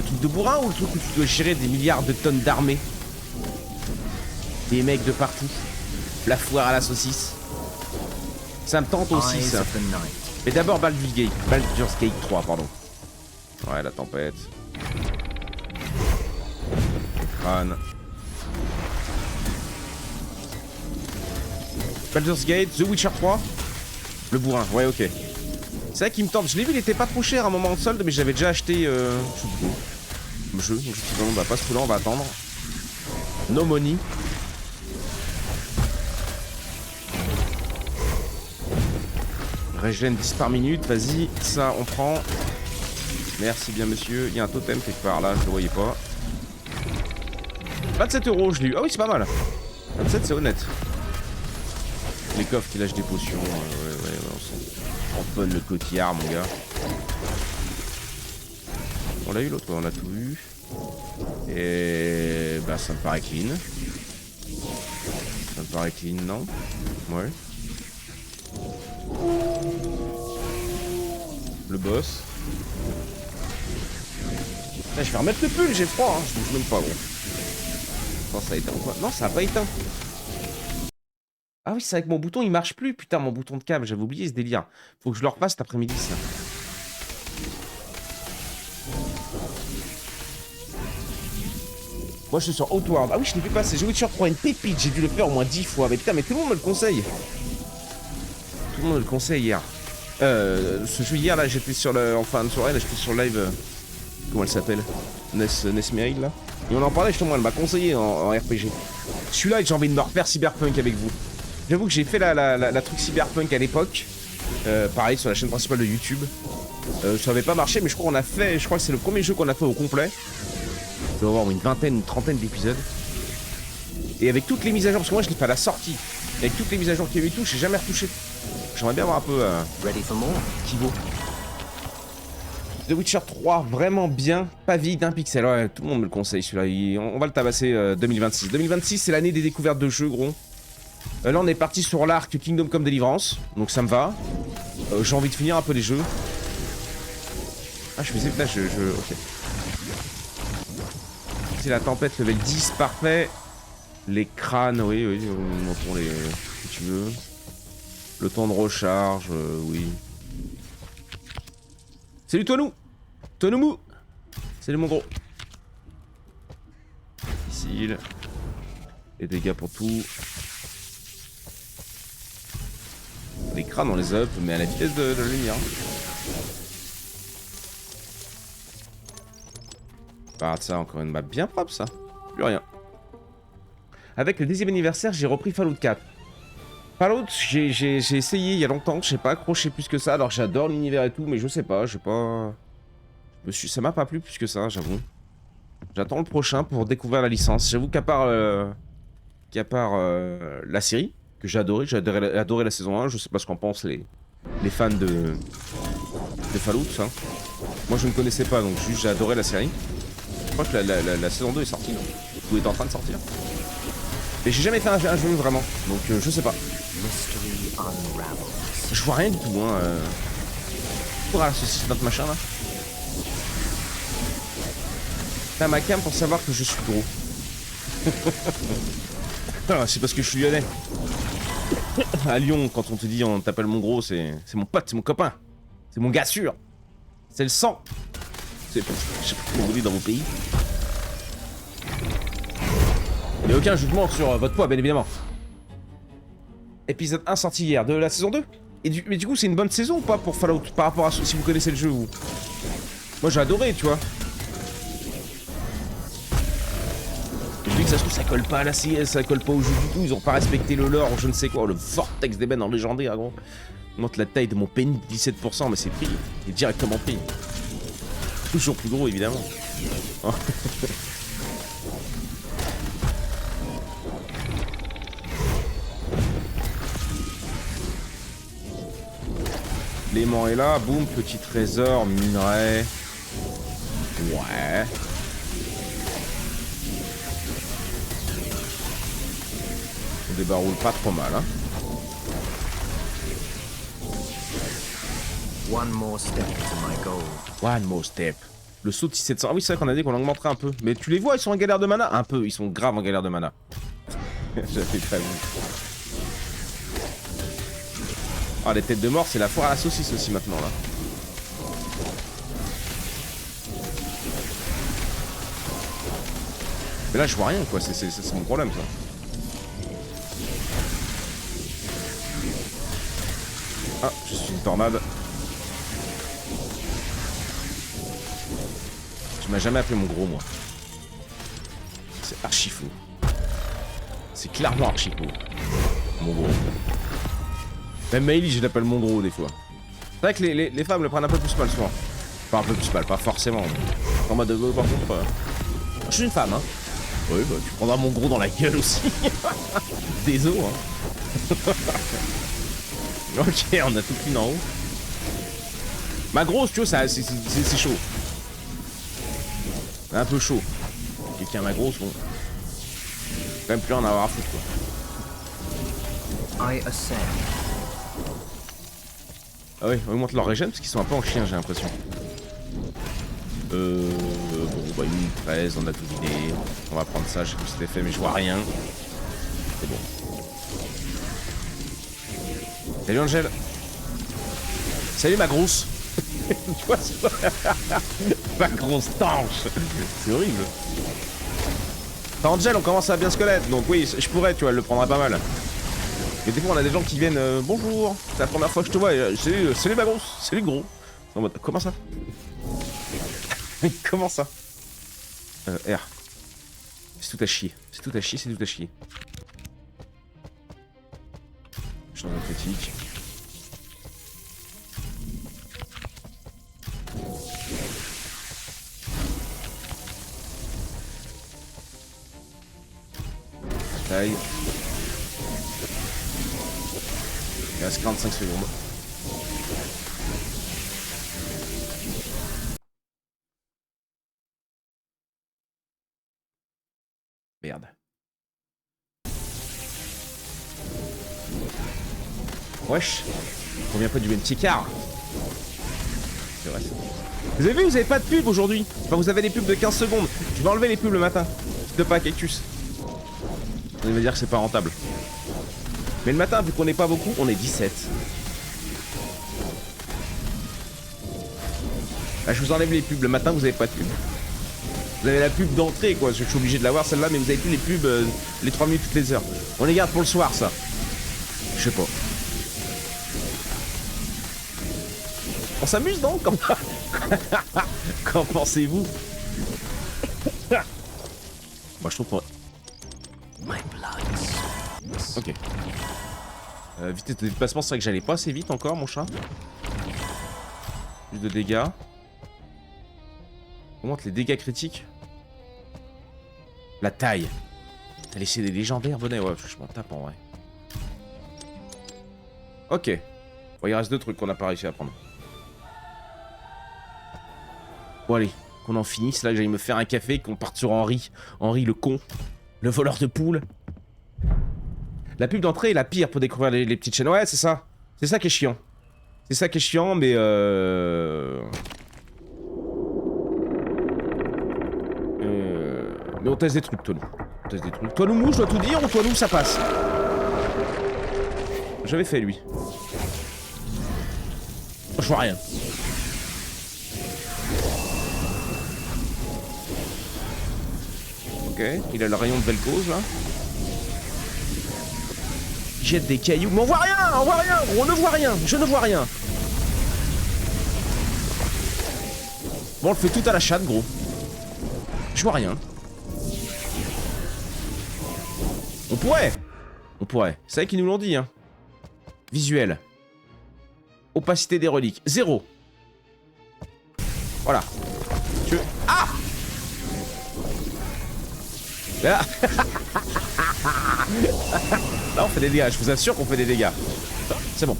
truc de bourrin ou le truc où tu dois gérer des milliards de tonnes d'armées? Des mecs de partout. La foire à la saucisse. Ça me tente aussi ça. Mais d'abord Baldur's Gate. Baldur's Gate 3, pardon. Ouais, la tempête. Crâne. Baldur's Gate, The Witcher 3. Le bourrin, ouais ok. C'est vrai qu'il me tente, je l'ai vu, il était pas trop cher à un moment en solde, mais j'avais déjà acheté le jeu. Donc je me suis dit, bon, bah pas ce coup-là, on va attendre. No money. Régène 10 par minute, vas-y, ça on prend. Merci bien monsieur, il y a un totem quelque part là, je le voyais pas. 27 €, je l'ai eu. Ah oui, c'est pas mal. 27, c'est honnête. Les coffres qui lâchent des potions, ouais, on ponne le cotillard, mon gars. On l'a eu l'autre, on a tout vu. Et bah, ça me paraît clean. Ça me paraît clean, non? Ouais. Le boss. Là, je vais remettre le pull, j'ai froid, hein. Je bouge même pas, gros. Non, ça a éteint ou quoi? Non, ça a pas éteint. Ah oui, c'est vrai que mon bouton il marche plus. Putain, mon bouton de câble, j'avais oublié ce délire. Faut que je le repasse cet après-midi, ça. Moi, je suis sur Outward. Ah oui, je l'ai vu passer. The Witcher 3, une pépite. J'ai dû le faire au moins 10 fois. Mais putain, mais tout le monde me le conseille. Tout le monde me le conseille hier. Ce jeu hier, là, j'étais sur le... En fin de soirée, là, j'étais sur le live... Comment elle s'appelle? Nesmeril, là. Et on en parlait justement, elle m'a conseillé en RPG. Celui-là, j'ai envie de me refaire Cyberpunk avec vous. J'avoue que j'ai fait la truc Cyberpunk à l'époque. Pareil, sur la chaîne principale de YouTube. Ça avait pas marché, mais je crois qu'on a fait... Je crois que c'est le premier jeu qu'on a fait au complet. Je dois avoir une vingtaine, une trentaine d'épisodes. Et avec toutes les mises à jour, parce que moi je l'ai fait à la sortie. Avec toutes les mises à jour qu'il y a eu et tout, j'ai jamais retouché. J'aimerais bien voir un peu qui vaut. The Witcher 3, vraiment bien, pas vide d'un pixel. Ouais, tout le monde me le conseille celui-là. On va le tabasser 2026. 2026, c'est l'année des découvertes de jeux, gros. Là, on est parti sur l'arc Kingdom Come Deliverance, donc ça me va. J'ai envie de finir un peu les jeux. Ah, je faisais. Là, ok. C'est la tempête level 10, parfait. Les crânes, oui, montrons les... si tu veux. Le temps de recharge, oui. Salut toi nous. Toi nous mou. Salut mon gros. Missile. Les dégâts pour tout. Les crânes on les up mais à la vitesse de la lumière. Par ça encore une map bien propre ça. Plus rien. Avec le 10e anniversaire j'ai repris Fallout 4. Fallout j'ai essayé il y a longtemps, je sais pas accroché plus que ça, alors j'adore l'univers et tout mais je sais pas, ça m'a pas plu plus que ça j'avoue. J'attends le prochain pour découvrir la licence. J'avoue qu'à part la série que j'ai adoré la saison 1, je sais pas ce qu'en pensent les fans de Fallout ça. Moi je ne connaissais pas donc juste j'ai adoré la série. Je crois que la saison 2 est sortie, non? Ou est en train de sortir. Mais j'ai jamais fait un jeu vraiment, donc je sais pas. Mystery unravels. Je vois rien du tout, hein. Pour la saucisse notre machin là. T'as ma cam pour savoir que je suis gros. C'est parce que je suis lyonnais. À Lyon, quand on te dit on t'appelle mon gros, c'est mon pote, c'est mon copain. C'est mon gars sûr. C'est le sang. Je sais pas comment vous dites dans vos pays. Mais aucun jugement sur votre poids, bien évidemment. Épisode 1 sorti hier de la saison 2. Mais du coup, c'est une bonne saison ou pas pour Fallout par rapport à si vous connaissez le jeu vous. Moi j'ai adoré, tu vois. Je dis que ça se trouve, ça colle pas à la CS, ça colle pas au jeu du tout. Ils ont pas respecté le lore, je ne sais quoi. Le vortex d'ébène en légendaire, gros. Montre la taille de mon pénis de 17%, mais c'est pris. Il est directement pris. Toujours plus gros, évidemment. L'aimant est là, boum, petit trésor, minerai. Ouais. On débaroule pas trop mal, hein. One more step to my goal. One more step. Le saut de 6700. Ah oui, c'est vrai qu'on a dit qu'on augmenterait un peu. Mais tu les vois, ils sont en galère de mana? Un peu, ils sont grave en galère de mana. J'avais pas vu. Ah, les têtes de mort, c'est la foire à la saucisse aussi maintenant, là. Mais là, je vois rien, quoi. C'est mon problème, ça. Ah, je suis une tornade. Tu m'as jamais appelé mon gros, moi. C'est archi fou. C'est clairement archi fou. Mon gros. Même Maëlie, je l'appelle mon gros des fois. C'est vrai que les femmes le prennent un peu plus mal souvent. Enfin, un peu plus mal, pas forcément. En mode par contre. Je suis une femme, hein. Oui, bah tu prendras mon gros dans la gueule aussi. Désolé, hein. Ok, on a tout fini en haut. Ma grosse, tu vois, c'est chaud. Un peu chaud. Quelqu'un ma grosse, bon. Quand même plus rien à avoir à foutre, quoi. I ascend. Ah oui, on augmente leur régène parce qu'ils sont un peu en chien, j'ai l'impression. Bon, bah une 13, on a tout vidé. On va prendre ça, je sais plus si c'était fait, mais je vois rien. C'est bon. Salut Angel. Salut ma grosse. Tu vois, ma grosse tanche. C'est horrible. Enfin, Angel, on commence à bien se connaître, donc oui, je pourrais, tu vois, elle le prendrait pas mal. Mais des fois, on a des gens qui viennent, bonjour, c'est la première fois que je te vois, salut ma grosse, salut gros. En mode, comment ça? Comment ça? R. C'est tout à chier, c'est tout à chier, c'est tout à chier. Change de critique. Bataille. Il reste 45 secondes. Merde. Wesh. Combien pas du même petit quart? C'est vrai ça. Vous avez vu, vous avez pas de pub aujourd'hui. Enfin, vous avez des pubs de 15 secondes. Je vais enlever les pubs le matin. S'il te plaît, Cactus. On va dire que c'est pas rentable. Mais le matin, vu qu'on n'est pas beaucoup, on est 17. Là, je vous enlève les pubs. Le matin, vous avez pas de pub. Vous avez la pub d'entrée, quoi. Je suis obligé de l'avoir, celle-là, mais vous avez plus les pubs les 3 minutes toutes les heures. On les garde pour le soir, ça. Je sais pas. On s'amuse, non? Qu'en pensez-vous? Moi, je trouve qu'on... My blood. Ok. Vitesse de déplacement, c'est vrai que j'allais pas assez vite encore, mon chat. Plus de dégâts. On monte les dégâts critiques. La taille. T'as laissé des légendaires, bonnet. Ouais, je m'en tape en vrai. Ok. Bon, il reste 2 trucs qu'on n'a pas réussi à prendre. Bon, allez. Qu'on en finisse. Là, que j'aille me faire un café. Qu'on parte sur Henri. Henri, le con. Le voleur de poules. La pub d'entrée est la pire pour découvrir les petites chaînes. Ouais, c'est ça. C'est ça qui est chiant. C'est ça qui est chiant, mais mais on teste des trucs, toi nous. On teste des trucs. Toi nous mou, je dois tout dire, ou toi nous ça passe? J'avais fait lui. Je vois rien. Ok, il a le rayon de Vel'Koz là. Il jette des cailloux. Mais on voit rien, on voit rien, on ne voit rien, je ne vois rien. Bon, on le fait tout à la chatte, gros. Je vois rien. On pourrait. On pourrait. C'est vrai qu'ils nous l'ont dit, hein. Visuel. Opacité des reliques. 0. Voilà. Tu veux... Ah! Là. Là, on fait des dégâts. Je vous assure qu'on fait des dégâts. C'est bon.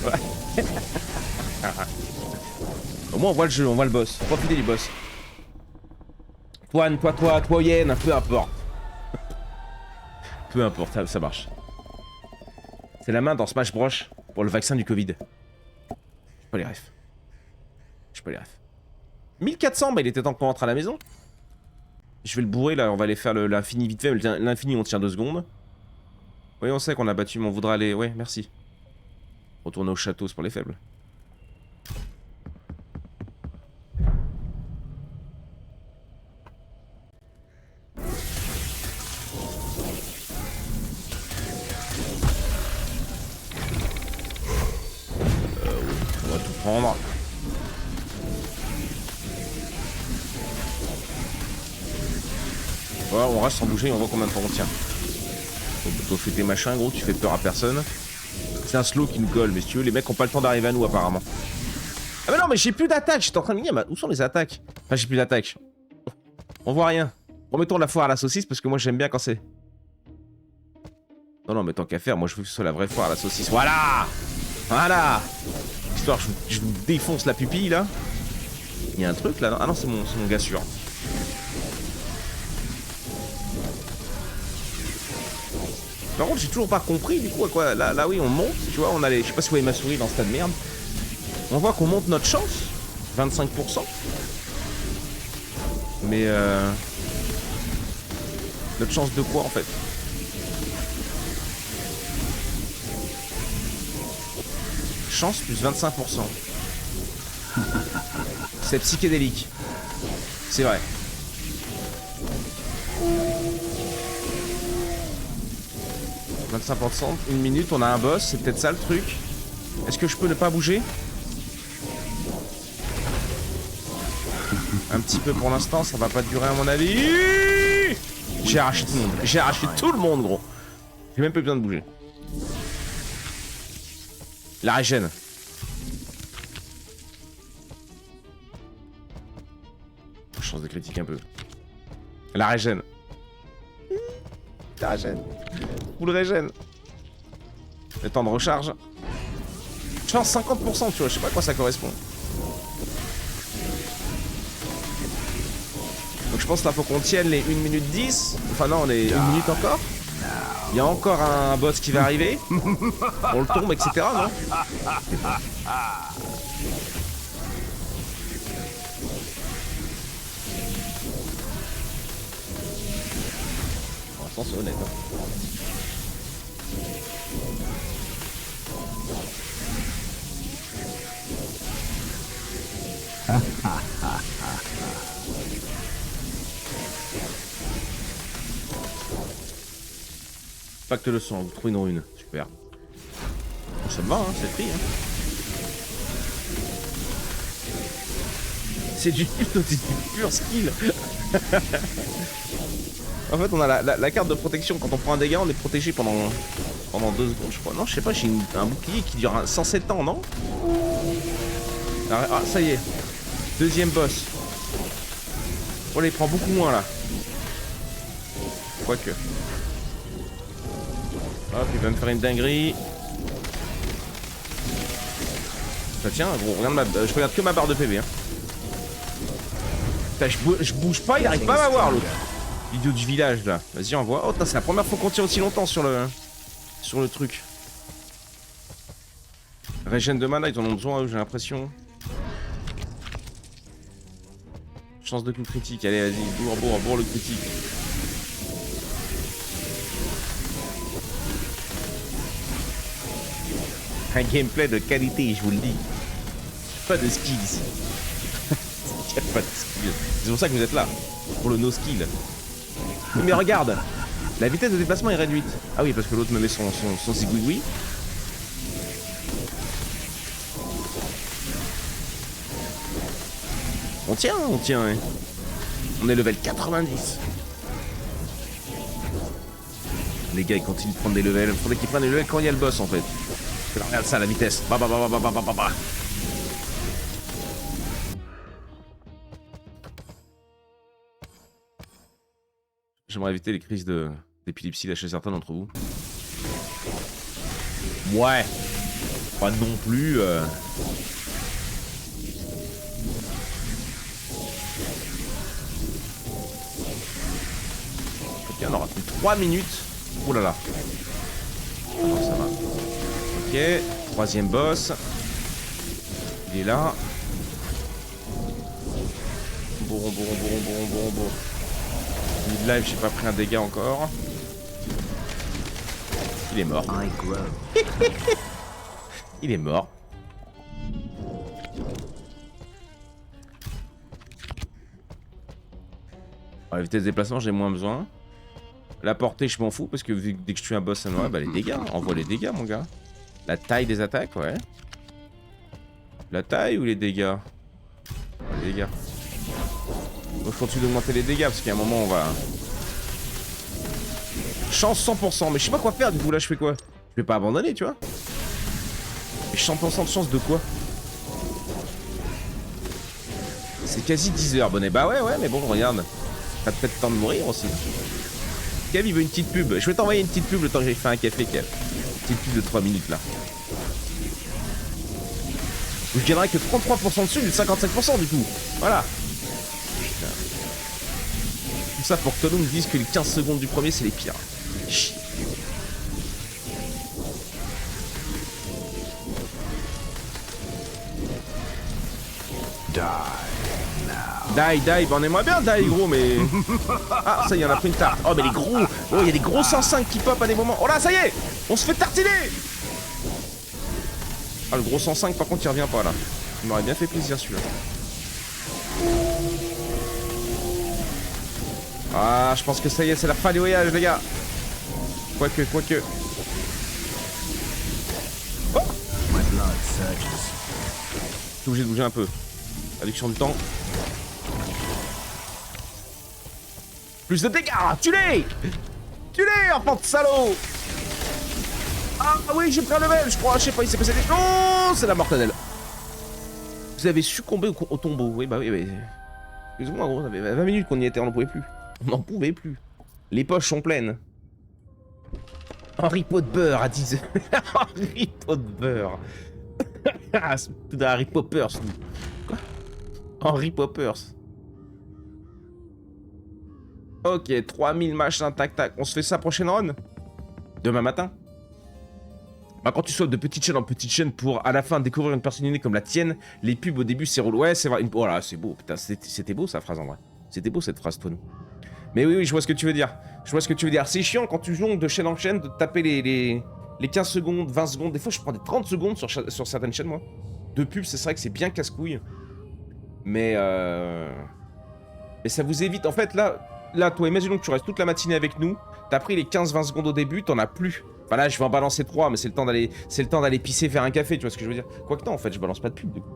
Ouais. Au moins, on voit le jeu, on voit le boss. Profitez du boss. Toi, Yen, peu importe. Peu importe, ça marche. C'est la main dans Smash Bros pour le vaccin du Covid. J'ai pas les refs. J'ai pas les refs. 1400, bah il était temps qu'on rentre à la maison. Je vais le bourrer là, on va aller faire l'infini vite fait. L'infini on tient 2 secondes. Oui, on sait qu'on a battu, mais on voudra aller... Ouais, merci. Retourner au château, c'est pour les faibles. On va tout prendre. Voilà, on reste sans bouger et on voit combien de temps on tient. Toi fais tes machins gros, tu fais peur à personne. C'est un slow qui nous colle, mais si tu veux, les mecs ont pas le temps d'arriver à nous apparemment. Ah mais non, mais j'ai plus d'attaque, j'étais en train de me dire, où sont les attaques? Enfin j'ai plus d'attaque. On voit rien. Remettons la foire à la saucisse parce que moi j'aime bien quand c'est... Non, mais tant qu'à faire, moi je veux que ce soit la vraie foire à la saucisse. Voilà! Voilà! Histoire, je vous défonce la pupille là. Il y a un truc là, non? Ah non, c'est mon gars sûr. Par contre, j'ai toujours pas compris du coup à quoi. Là oui, on monte, tu vois, on a les. Je sais pas si vous voyez ma souris dans ce tas de merde. On voit qu'on monte notre chance. 25%. Mais notre chance de quoi en fait? Chance plus 25%. C'est psychédélique. C'est vrai. « 25%, 1 minute, on a un boss, c'est peut-être ça le truc. Est-ce que je peux ne pas bouger? Un petit peu pour l'instant, ça va pas durer à mon avis. J'ai arraché tout le monde. J'ai arraché tout le monde, gros. J'ai même pas besoin de bouger. La régène. Chance de critique un peu. La régène. La régène. Ou le régène. Le temps de recharge. Chance 50%, tu vois, je sais pas à quoi ça correspond. Donc je pense là faut qu'on tienne les 1 minute 10. Enfin non, on est 1 minute encore. Il y a encore un boss qui va arriver. On le tombe, etc. Non? Pour l'instant c'est honnête. Hein. Pacte de sang, vous trouvez une rune. Super. Bon, ça me va, hein, c'est le prix. Hein. C'est du pur skill. En fait, on a la carte de protection. Quand on prend un dégât, on est protégé pendant 2 secondes, je crois. Non, je sais pas, j'ai un bouclier qui dure 107 ans, non? Ah, ça y est. Deuxième boss. Oh là, il prend beaucoup moins, là. Quoique. Hop, il va me faire une dinguerie. Bah tiens, gros, regarde je regarde que ma barre de PV. Hein. Putain, je bouge pas, il arrive pas à m'avoir, l'autre. L'idiot du village, là. Vas-y, envoie. Oh, c'est la première fois qu'on tire aussi longtemps sur le truc. Régène de mana, ils en ont besoin, j'ai l'impression. Chance de coup critique, allez, vas-y, bourre le critique. Un gameplay de qualité, je vous le dis. Pas de skills ici. Il n'y a pas de skills. C'est pour ça que vous êtes là. Pour le no skill. Mais regarde, la vitesse de déplacement est réduite. Ah oui, parce que l'autre me met son zigouigoui. On tient, hein. On est level 90. Les gars, ils continuent de prendre des levels. Il faudrait qu'ils prennent des levels quand il y a le boss, en fait. Regarde ça, la vitesse. Bah. J'aimerais éviter les crises d'épilepsie là chez certains d'entre vous. Ouais. Pas non plus. Ok, on aura plus 3 minutes. Oh là là. Oh, ça va. Ok, troisième boss. Il est là. Bon. Mid-life, j'ai pas pris un dégât encore. Il est mort. Il est mort. Alors, la vitesse de déplacement, j'ai moins besoin. La portée, je m'en fous parce que dès que je tue un boss, ça me va. Bah, les dégâts, envoie les dégâts, mon gars. La taille des attaques, ouais. La taille ou les dégâts? Les dégâts. Donc, je continue d'augmenter les dégâts parce qu'à un moment, on va. Chance 100%, mais je sais pas quoi faire du coup. Là, je fais quoi? Je vais pas abandonner, tu vois. Mais 100% de chance de quoi? C'est quasi 10 heures, bonnet. Bah ouais, mais bon, regarde. T'as peut-être le temps de mourir aussi. Kev, il veut une petite pub. Je vais t'envoyer une petite pub le temps que j'ai fait un café, Kev. Une petite pub de 3 minutes là. Je gagnerai que 33% dessus, mais 55% du coup. Voilà. Putain. Tout ça pour que Tono me dise que les 15 secondes du premier, c'est les pires. Chut. Die, bah on aimerait bien die gros mais... Ah ça y est, on a pris une tarte. Oh mais les gros... Oh il y a des gros 105 qui pop à des moments. Oh là ça y est, on se fait tartiner. Ah le gros 105 par contre il revient pas là. Il m'aurait bien fait plaisir celui-là. Ah je pense que ça y est, c'est la fin du voyage les gars. Quoique... Oh, je suis obligé de bouger un peu. Réduction de temps. Plus de dégâts. Tue-les, enfant de salaud. Ah oui, j'ai pris un level, je crois. Je sais pas, il s'est passé des... Oh, c'est la mortadelle. Vous avez succombé au tombeau. Oui, bah oui. Excuse-moi, gros, ça fait 20 minutes qu'on y était, on n'en pouvait plus. On n'en pouvait plus. Les poches sont pleines. Henri Pot de beurre à 10 heures. Henri Pot de beurre. C'est tout d'Harry Poppers. Quoi? Henri Poppers. Ok, 3000 machin, tac. On se fait ça prochaine run? Demain matin? Bah, quand tu sautes de petite chaîne en petite chaîne pour à la fin découvrir une personnalité comme la tienne, les pubs au début c'est relou. Ouais, c'est vrai. Voilà, c'est beau. Putain, c'était beau sa phrase en vrai. C'était beau cette phrase, toi. Mais oui, je vois ce que tu veux dire. Je vois ce que tu veux dire. C'est chiant quand tu jongles de chaîne en chaîne de te taper les 15 secondes, 20 secondes. Des fois, je prends des 30 secondes sur certaines chaînes, moi. De pub, c'est vrai que c'est bien casse-couille. Mais ça vous évite... En fait, là, toi, imaginons que tu restes toute la matinée avec nous. T'as pris les 15-20 secondes au début, t'en as plus. Enfin là, je vais en balancer 3, mais c'est le temps d'aller pisser, faire un café, tu vois ce que je veux dire. Quoique non, en fait, je balance pas de pub, du coup.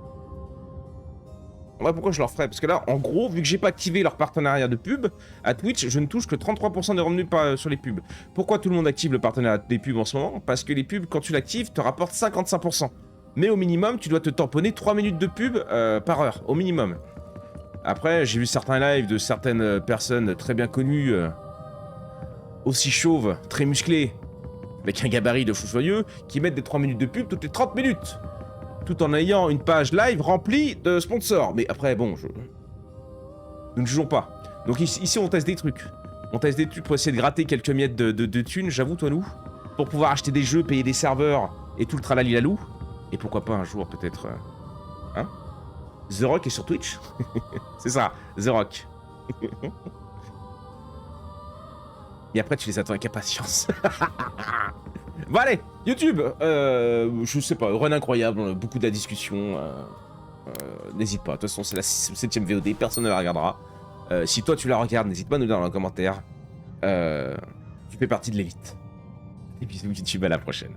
Ouais, pourquoi je leur ferais? Parce que là, en gros, vu que j'ai pas activé leur partenariat de pub, à Twitch, je ne touche que 33% des revenus sur les pubs. Pourquoi tout le monde active le partenariat des pubs en ce moment? Parce que les pubs, quand tu l'actives, te rapportent 55%. Mais au minimum, tu dois te tamponner 3 minutes de pub par heure, au minimum. Après, j'ai vu certains lives de certaines personnes très bien connues, aussi chauves, très musclées, avec un gabarit de fou furieux, qui mettent des 3 minutes de pub toutes les 30 minutes. Tout en ayant une page live remplie de sponsors. Mais après, bon, nous ne jugeons pas. Donc ici, on teste des trucs. On teste des trucs pour essayer de gratter quelques miettes de thunes, j'avoue, toi, nous. Pour pouvoir acheter des jeux, payer des serveurs et tout le tralalilalou. Et pourquoi pas un jour, peut-être... Hein? The Rock est sur Twitch. C'est ça, The Rock. Et après, tu les attends avec impatience. Bon allez, YouTube, je sais pas, run incroyable, beaucoup de la discussion, n'hésite pas, de toute façon c'est la 7ème VOD, personne ne la regardera. Si toi tu la regardes, n'hésite pas à nous dire dans les commentaires, tu fais partie de l'élite. Et bisous YouTube, à la prochaine.